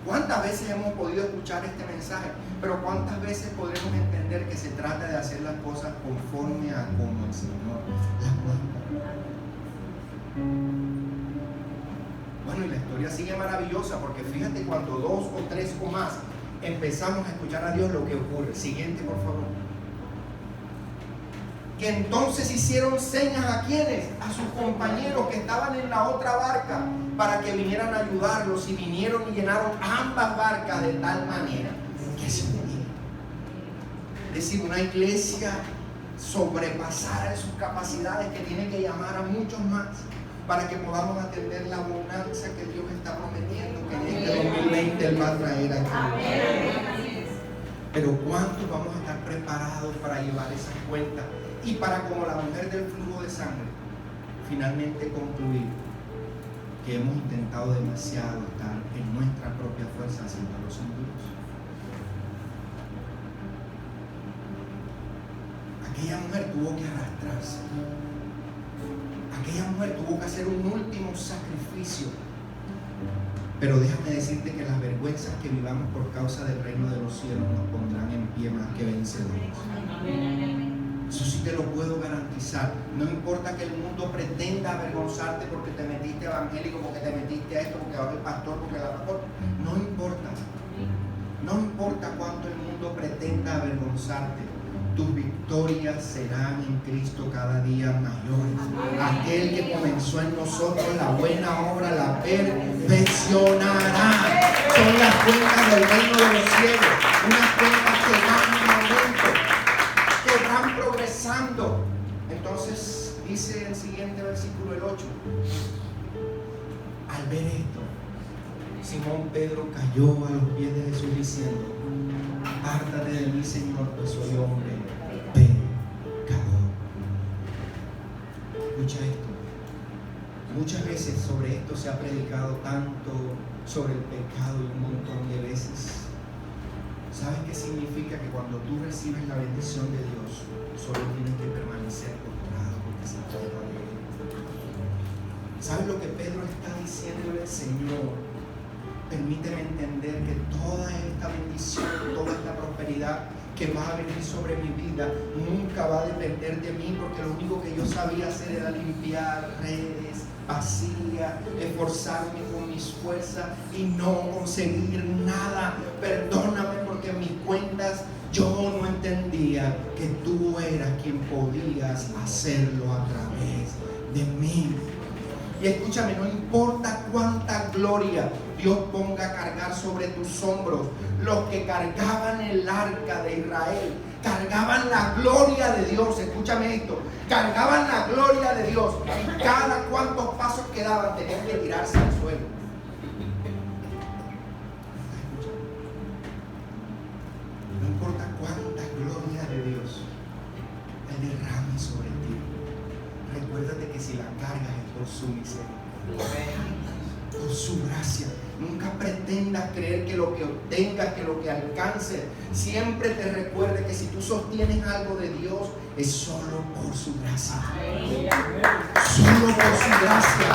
¿Cuántas veces hemos podido escuchar este mensaje? Pero ¿cuántas veces podremos entender que se trata de hacer las cosas conforme a como el Señor las manda? Bueno, y la historia sigue maravillosa porque fíjate cuando 2 o 3 o más empezamos a escuchar a Dios lo que ocurre. Siguiente, por favor. Que entonces hicieron señas a quienes, a sus compañeros que estaban en la otra barca para que vinieran a ayudarlos, y vinieron y llenaron ambas barcas de tal manera que se unían. Es decir, una iglesia sobrepasara de sus capacidades que tiene que llamar a muchos más para que podamos atender la bonanza que Dios está prometiendo que en este 2020 Él va a traer aquí. Pero ¿cuántos vamos a estar preparados para llevar esas cuentas? Y para, como la mujer del flujo de sangre, finalmente concluir que hemos intentado demasiado estar en nuestra propia fuerza haciéndolo sin Dios. Aquella mujer tuvo que arrastrarse. Aquella mujer tuvo que hacer un último sacrificio. Pero déjame decirte que las vergüenzas que vivamos por causa del reino de los cielos nos pondrán en pie más que vencedores. Eso sí te lo puedo garantizar. No importa que el mundo pretenda avergonzarte porque te metiste evangélico, porque te metiste a esto, porque va el pastor, porque la pastor. No importa. No importa cuánto el mundo pretenda avergonzarte. Tus victorias serán en Cristo cada día mayores. Aquel que comenzó en nosotros la buena obra la perfeccionará. Son las cuentas del reino de los cielos. Unas cuentas que van en aumento, que van progresando. Entonces dice el siguiente versículo, el 8. Al ver esto, Simón Pedro cayó a los pies de Jesús diciendo: apártate de mí, Señor, pues soy hombre pecador. Escucha esto. Muchas veces sobre esto se ha predicado tanto, sobre el pecado, y un montón de veces. ¿Sabes qué significa? Que cuando tú recibes la bendición de Dios, solo tienes que permanecer postrado porque se te va a leer. ¿Sabes lo que Pedro está diciéndole al Señor? Permíteme entender que toda esta bendición, toda esta prosperidad que va a venir sobre mi vida nunca va a depender de mí, porque lo único que yo sabía hacer era limpiar redes vacías, esforzarme con mis fuerzas y no conseguir nada. Perdóname porque en mis cuentas yo no entendía que tú eras quien podías hacerlo a través de mí. Y escúchame, no importa cuánta gloria Dios ponga a cargar sobre tus hombros. Los que cargaban el arca de Israel cargaban la gloria de Dios. Escúchame esto, cargaban la gloria de Dios, y cada cuantos pasos que daban tenían que tirarse al suelo. No importa cuánta gloria de Dios Él derrame sobre ti, recuérdate que si la cargas es por su misericordia, por su gracia. Nunca pretendas creer que lo que obtengas, que lo que alcances, siempre te recuerde que si tú sostienes algo de Dios, es solo por su gracia. Solo por su gracia.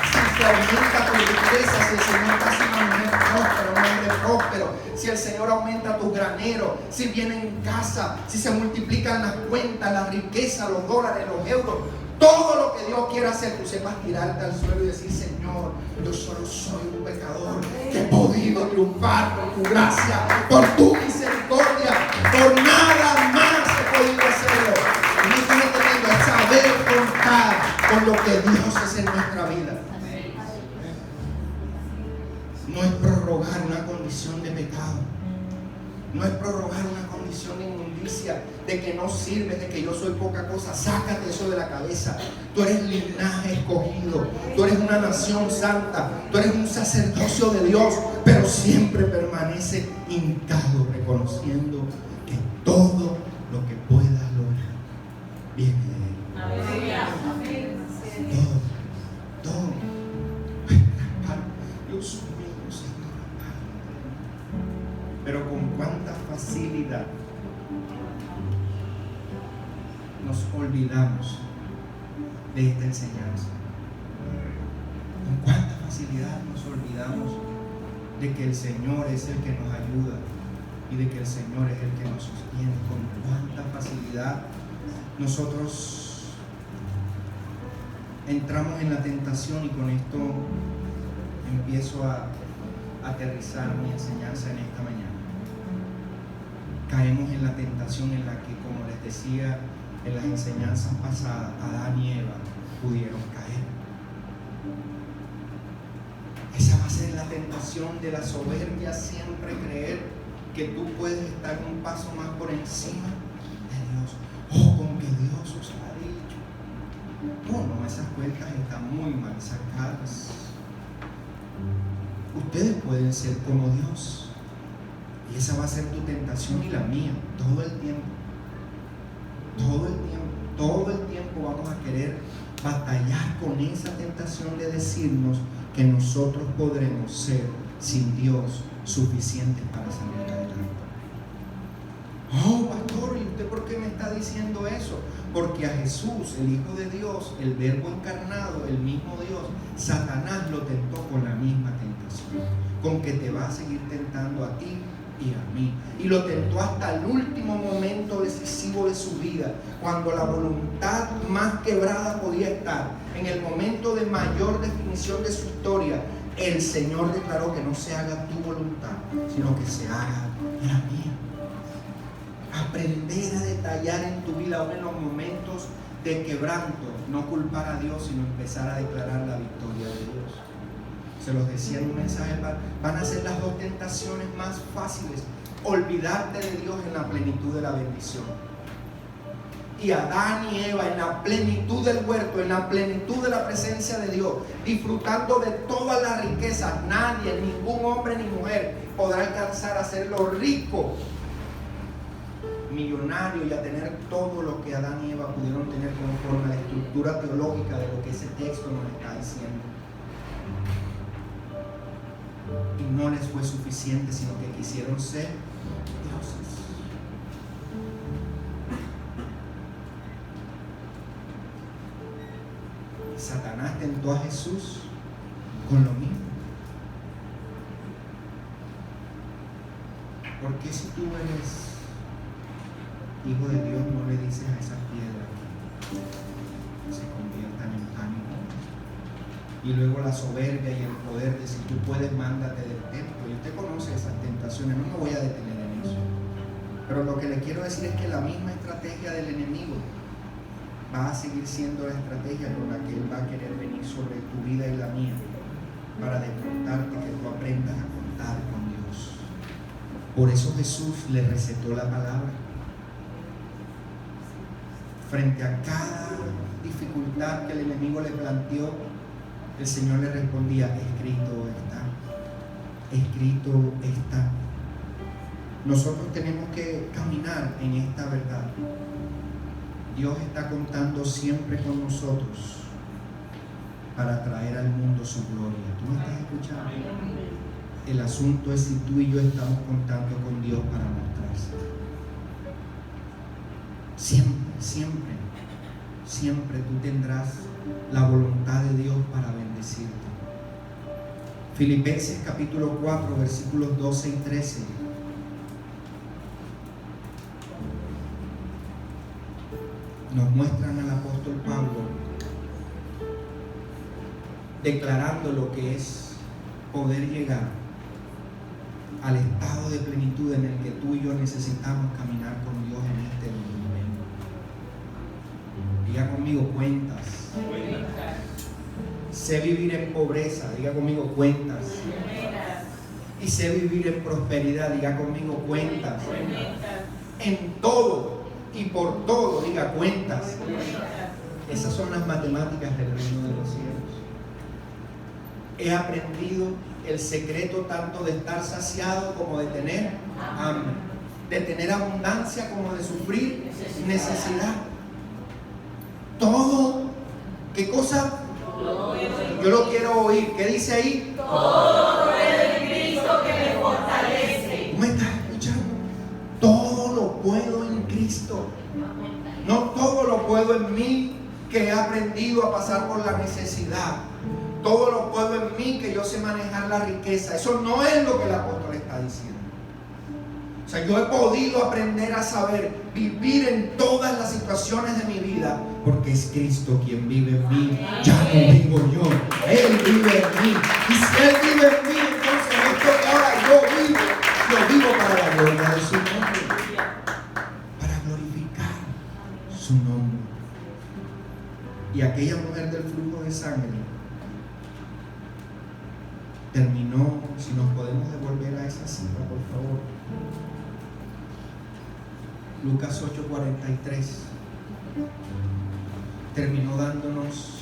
Si te aumenta tu riqueza, si el Señor te hace una mujer próspera, un hombre próspero, si el Señor aumenta tu granero, si vienen en casa, si se multiplican las cuentas, la riqueza, los dólares, los euros, todo lo que Dios quiera hacer, tú sepas tirarte al suelo y decir: Señor, yo solo soy un pecador que he podido triunfar por tu gracia, por tu misericordia, por nada más he podido hacerlo. Y no estoy entendiendo, es saber contar con lo que Dios hace en nuestra vida. No es prorrogar una condición de pecado, no es prorrogar una condición de inmundicia, de que no sirves, de que yo soy poca cosa. Sácate eso de la cabeza. Tú eres linaje escogido, tú eres una nación santa, tú eres un sacerdocio de Dios, pero siempre permanece hincado, reconociendo que todo lo que puedas lograr viene de Él. Todo. Dios mío, Señor. Pero con cuánta facilidad nos olvidamos de esta enseñanza. Con cuánta facilidad nos olvidamos de que el Señor es el que nos ayuda y de que el Señor es el que nos sostiene. Con cuánta facilidad nosotros entramos en la tentación, y con esto empiezo a aterrizar mi enseñanza en esta mañana. Caemos en la tentación en la que, como les decía en las enseñanzas pasadas, Adán y Eva pudieron caer. Esa va a ser la tentación de la soberbia, siempre creer que tú puedes estar un paso más por encima de Dios. Oh, con que Dios os ha dicho. Oh, no, esas cuentas están muy mal sacadas. Ustedes pueden ser como Dios. Y esa va a ser tu tentación y la mía, todo el tiempo. Todo el tiempo vamos a querer batallar con esa tentación de decirnos que nosotros podremos ser sin Dios suficientes para salir adelante. Oh, pastor, ¿y usted por qué me está diciendo eso? Porque a Jesús, el Hijo de Dios, el Verbo encarnado, el mismo Dios, Satanás lo tentó con la misma tentación, con que te va a seguir tentando a ti y a mí. Y lo tentó hasta el último momento decisivo de su vida, cuando la voluntad más quebrada podía estar. En el momento de mayor definición de su historia, el Señor declaró que no se haga tu voluntad, sino que se haga la mía. Aprender a detallar en tu vida, aún en los momentos de quebranto, no culpar a Dios, sino empezar a declarar la victoria de Dios. Se los decía en un mensaje, van a ser las dos tentaciones más fáciles: olvidarte de Dios en la plenitud de la bendición. Y Adán y Eva en la plenitud del huerto, en la plenitud de la presencia de Dios, disfrutando de todas las riquezas. Nadie, ningún hombre ni mujer podrá alcanzar a ser lo rico, millonario y a tener todo lo que Adán y Eva pudieron tener conforme a la estructura teológica de lo que ese texto nos está diciendo. Y no les fue suficiente, sino que quisieron ser dioses. Satanás tentó a Jesús con lo mismo. ¿Por qué, si tú eres hijo de Dios, no le dices a esas piedras que se conviertan en pan? Y luego la soberbia y el poder de: si tú puedes, mándate del templo. Y usted conoce esas tentaciones, no me voy a detener en eso. Pero lo que le quiero decir es que la misma estrategia del enemigo va a seguir siendo la estrategia con la que él va a querer venir sobre tu vida y la mía, para derrotarte, que tú aprendas a contar con Dios. Por eso Jesús le recetó la palabra. Frente a cada dificultad que el enemigo le planteó, el Señor le respondía: escrito está, escrito está. Nosotros tenemos que caminar en esta verdad. Dios está contando siempre con nosotros para traer al mundo su gloria. ¿Tú me estás escuchando? El asunto es si tú y yo estamos contando con Dios para mostrarse. Siempre, siempre tú tendrás la voluntad de Dios para bendecirte. Filipenses capítulo 4, versículos 12 y 13. Nos muestran al apóstol Pablo declarando lo que es poder llegar al estado de plenitud en el que tú y yo necesitamos caminar con Dios en este momento. Diga conmigo: cuentas. Sé vivir en pobreza. Diga conmigo: cuentas. Y sé vivir en prosperidad. Diga conmigo: cuentas. En todo y por todo, diga: cuentas. Esas son las matemáticas del reino de los cielos. He aprendido el secreto tanto de estar saciado como de tener hambre, de tener abundancia como de sufrir necesidad. Todo. ¿Qué cosa? Yo lo quiero oír. ¿Qué dice ahí? Todo lo puedo en Cristo que me fortalece. ¿Tú me estás escuchando? Todo lo puedo en Cristo. No todo lo puedo en mí, que he aprendido a pasar por la necesidad. Todo lo puedo en mí, que yo sé manejar la riqueza. Eso no es lo que el apóstol está diciendo. O sea, yo he podido aprender a saber vivir en todas las situaciones de mi vida, porque es Cristo quien vive en mí. Ya no vivo yo, Él vive en mí. Y si Él vive en mí, entonces esto que ahora yo vivo para la gloria de su nombre, para glorificar su nombre. Y aquella mujer del flujo de sangre terminó, si nos podemos devolver a esa cifra, por favor. Lucas 8:43 terminó dándonos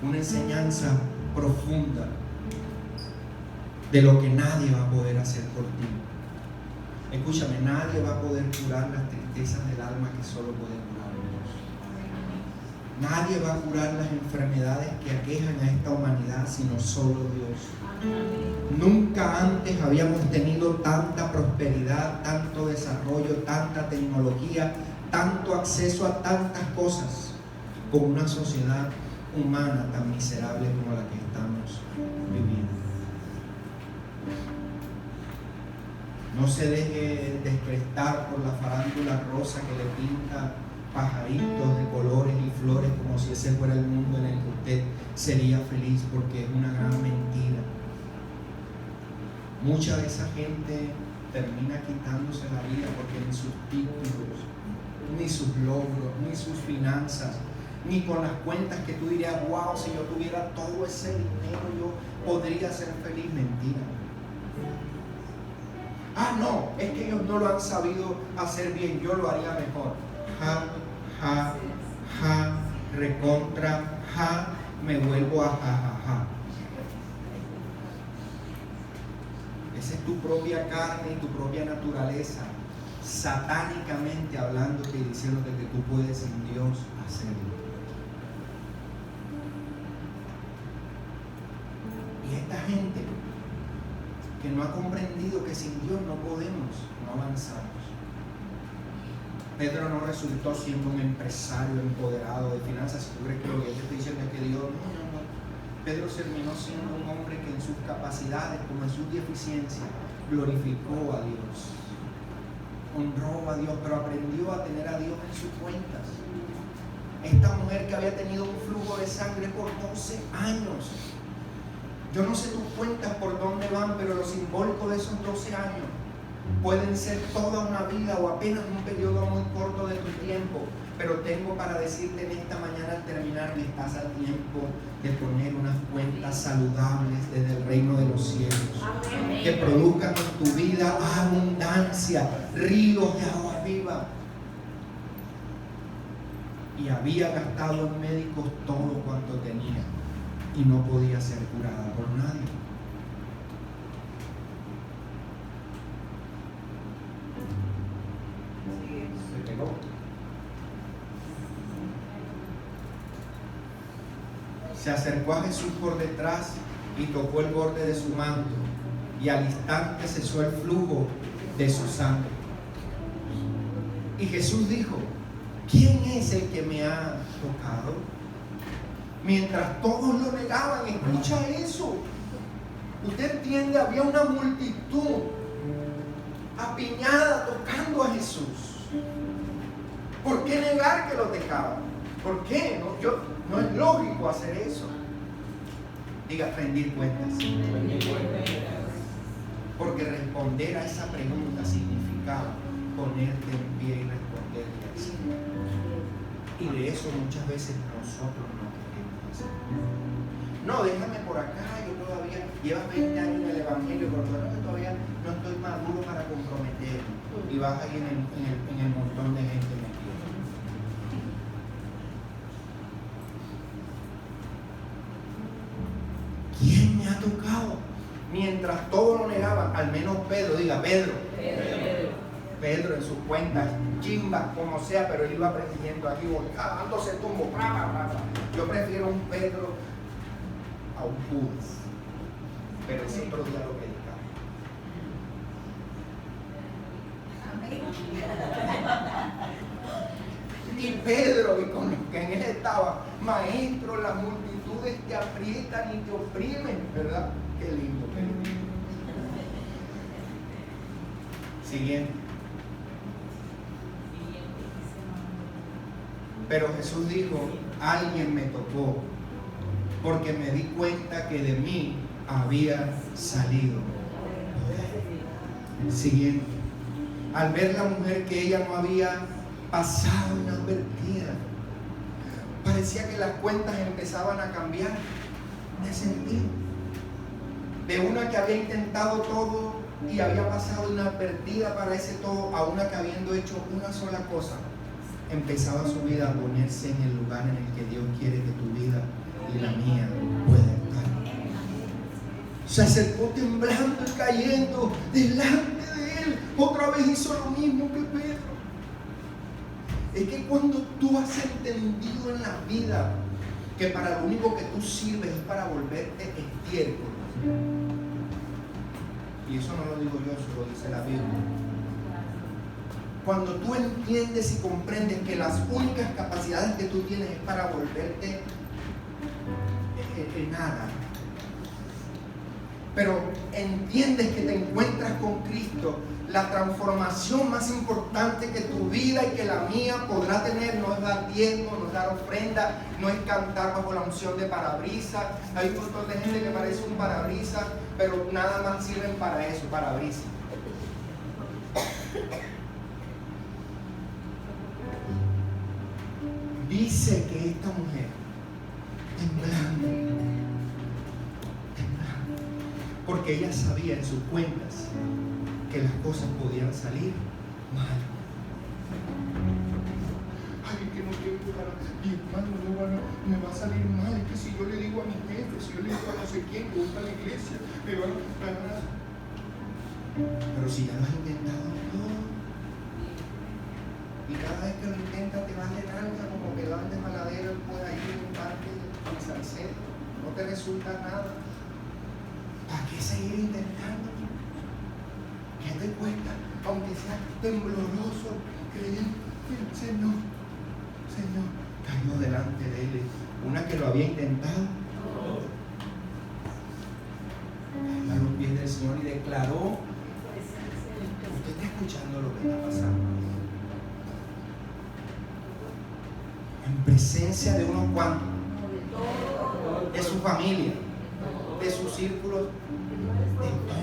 una enseñanza profunda de lo que nadie va a poder hacer por ti. Escúchame, nadie va a poder curar las tristezas del alma que solo puede curar Dios. Nadie va a curar las enfermedades que aquejan a esta humanidad, sino solo Dios. Nunca antes habíamos tenido tanta prosperidad, tanto desarrollo, tanta tecnología, tanto acceso a tantas cosas, con una sociedad humana tan miserable como la que estamos viviendo. No se deje descrestar por la farándula rosa que le pinta pajaritos de colores y flores como si ese fuera el mundo en el que usted sería feliz, porque es una gran mentira. Mucha de esa gente termina quitándose la vida porque ni sus títulos, ni sus logros, ni sus finanzas, ni con las cuentas que tú dirías, wow, si yo tuviera todo ese dinero yo podría ser feliz. Mentira. Ah, no, es que ellos no lo han sabido hacer bien, yo lo haría mejor. Recontra, me vuelvo a ja. Esa es tu propia carne y tu propia naturaleza, satánicamente hablándote y diciéndote que tú puedes sin Dios hacerlo. Y esta gente que no ha comprendido que sin Dios no podemos, no avanzamos. Pedro no resultó siendo un empresario empoderado de finanzas. Si tú crees que lo que yo te estoy diciendo es que Dios, no. Pedro terminó siendo un hombre que en sus capacidades como en sus deficiencias glorificó a Dios, honró a Dios, pero aprendió a tener a Dios en sus cuentas. Esta mujer que había tenido un flujo de sangre por 12 años, yo no sé tus cuentas por dónde van, pero lo simbólico de esos 12 años pueden ser toda una vida o apenas un periodo muy corto de tu tiempo. Pero tengo para decirte en esta mañana al terminar que estás a tiempo de poner unas cuentas saludables desde el reino de los cielos. Amén. Que produzcan en tu vida abundancia, ríos de agua viva. Y había gastado en médicos todo cuanto tenía y no podía ser curada por nadie. Se pegó. Se acercó a Jesús por detrás y tocó el borde de su manto, y al instante cesó el flujo de su sangre. Y Jesús dijo: ¿quién es el que me ha tocado? Mientras todos lo negaban, escucha eso. Usted entiende, había una multitud apiñada tocando a Jesús. ¿Por qué negar que lo tocaban? ¿Por qué? No es lógico hacer eso. Diga, rendir cuentas. Porque responder a esa pregunta significaba ponerte en pie y responderle al Señor. Y de eso muchas veces nosotros no queremos hacer. No, déjame por acá, yo todavía llevo 20 años en el Evangelio, pero todavía no estoy maduro para comprometerme. Y vas ahí en el montón de gente metida. ¿Quién me ha tocado? Mientras todos lo negaban, al menos Pedro, diga Pedro en sus cuentas, chimba, como sea, pero él iba presidiendo aquí, dándose tumbo, Yo prefiero un Pedro a un Judas, pero ese otro día lo predicaba. Y Pedro, y con los que en él estaba, maestro, las multitudes te aprietan y te oprimen, ¿verdad? Qué lindo, Pedro. Siguiente. Pero Jesús dijo: alguien me tocó, porque me di cuenta que de mí había salido. Siguiente. Al ver la mujer que ella no había pasado inadvertida, parecía que las cuentas empezaban a cambiar de sentido. De una que había intentado todo y había pasado inadvertida para ese todo, a una que habiendo hecho una sola cosa, empezaba su vida a ponerse en el lugar en el que Dios quiere que tu vida y la mía pueda estar. Se acercó temblando y cayendo delante de él. Otra vez hizo lo mismo que Pedro. Es que cuando tú has entendido en la vida que para lo único que tú sirves es para volverte estiércol, y eso no lo digo yo, eso lo dice la Biblia. Cuando tú entiendes y comprendes que las únicas capacidades que tú tienes es para volverte nada, pero entiendes que te encuentras con Cristo, la transformación más importante que tu vida y que la mía podrá tener no es dar diezmo, no es dar ofrenda, no es cantar bajo la unción de parabrisas. Hay un montón de gente que parece un parabrisas, pero nada más sirven para eso, parabrisas. Dice que esta mujer, temblando, porque ella sabía en sus cuentas que las cosas podían salir mal. Ay, que no quiero jugar, mi hermano me va a salir mal. Es que si yo le digo a mi jefe, si yo le digo a no sé quién que gusta la iglesia, me van a... Pero si ya lo has intentado todo, y cada vez que lo intentas te vas de nalga como que van de maladero por ahí en un parque de Salcedo, no te resulta nada. ¿Para qué seguir intentando? ¿Qué te cuesta? Aunque sea tembloroso, creer que el Señor cayó delante de él. Una que lo había intentado, cayó a los pies del Señor y declaró. Usted está escuchando lo que está pasando. En presencia de unos cuantos, de su familia, de sus círculos, de todo.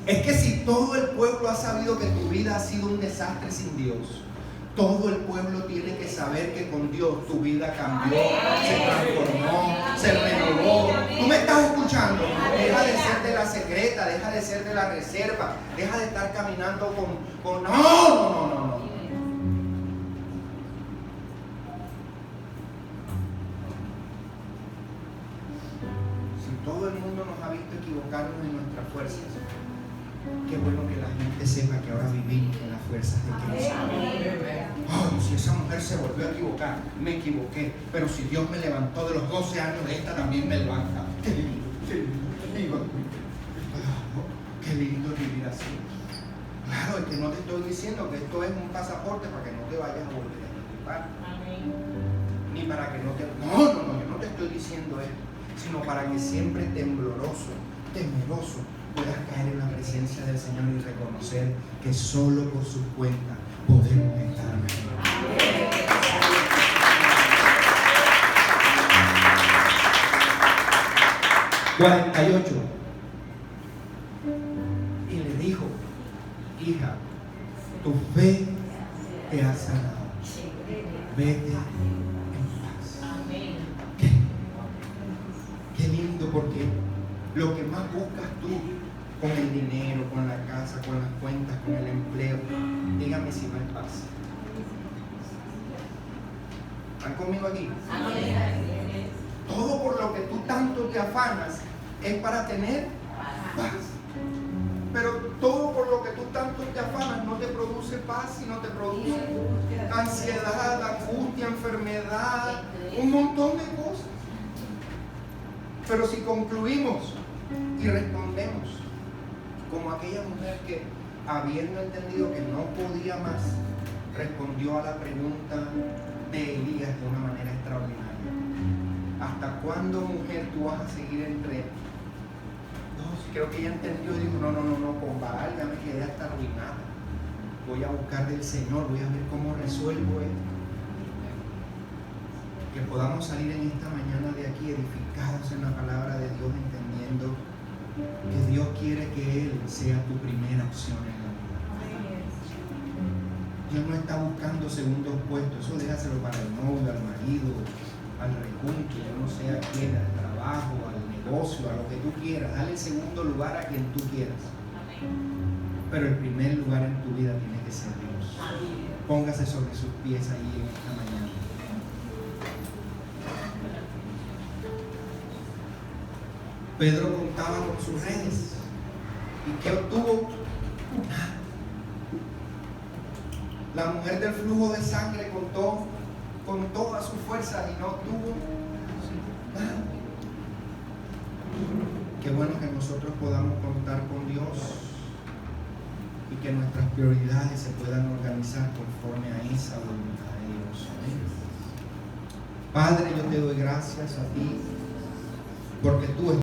Es que si todo el pueblo ha sabido que tu vida ha sido un desastre sin Dios, todo el pueblo tiene que saber que con Dios tu vida cambió, se transformó, se renovó. ¿Tú me estás escuchando? Deja de ser de la secreta, deja de ser de la reserva, deja de estar caminando con no. Todo el mundo nos ha visto equivocarnos en nuestras fuerzas. Qué bueno que la gente sepa que ahora vivimos en las fuerzas de Cristo. Oh, si esa mujer se volvió a equivocar, me equivoqué. Pero si Dios me levantó de los 12 años, de esta también me levanta. Qué lindo, qué lindo vivir así. Claro, es que no te estoy diciendo que esto es un pasaporte para que no te vayas a volver a equivocar. Ni para que no te... No, yo no te estoy diciendo esto, sino para que siempre temeroso puedas caer en la presencia del Señor y reconocer que solo por su cuenta podemos estar mejor. 48. Y le dijo: hija, tu fe te ha sanado. Vete en paz. Qué lindo, porque lo que más buscas tú con el dinero, con la casa, con las cuentas, con el empleo, dígame si no hay paz. ¿Están conmigo aquí? Todo por lo que tú tanto te afanas es para tener paz. Pero todo por lo que tú tanto te afanas no te produce paz, sino te produce ansiedad, angustia, enfermedad, un montón de cosas. Pero si concluimos y respondemos como aquella mujer que, habiendo entendido que no podía más, respondió a la pregunta de Elías de una manera extraordinaria: ¿hasta cuándo, mujer, tú vas a seguir entre dos? Creo que ella entendió y dijo: no, con Baal ya me quedé hasta arruinada. Voy a buscar del Señor, voy a ver cómo resuelvo esto. Que podamos salir en esta mañana de aquí edificados en la palabra de Dios, entendiendo que Dios quiere que Él sea tu primera opción en la vida. Dios no está buscando segundos puestos, eso déjaselo para el novio, al marido, al recuncho, yo no sé a quién, al trabajo, al negocio, a lo que tú quieras. Dale el segundo lugar a quien tú quieras. Pero el primer lugar en tu vida tiene que ser Dios. Póngase sobre sus pies ahí en esta mañana. Pedro contaba con sus redes. ¿Y qué obtuvo? Nada. La mujer del flujo de sangre contó con todas sus fuerzas y no obtuvo nada. Qué bueno que nosotros podamos contar con Dios y que nuestras prioridades se puedan organizar conforme a esa voluntad de Dios. Amén. Padre, yo te doy gracias a ti porque tú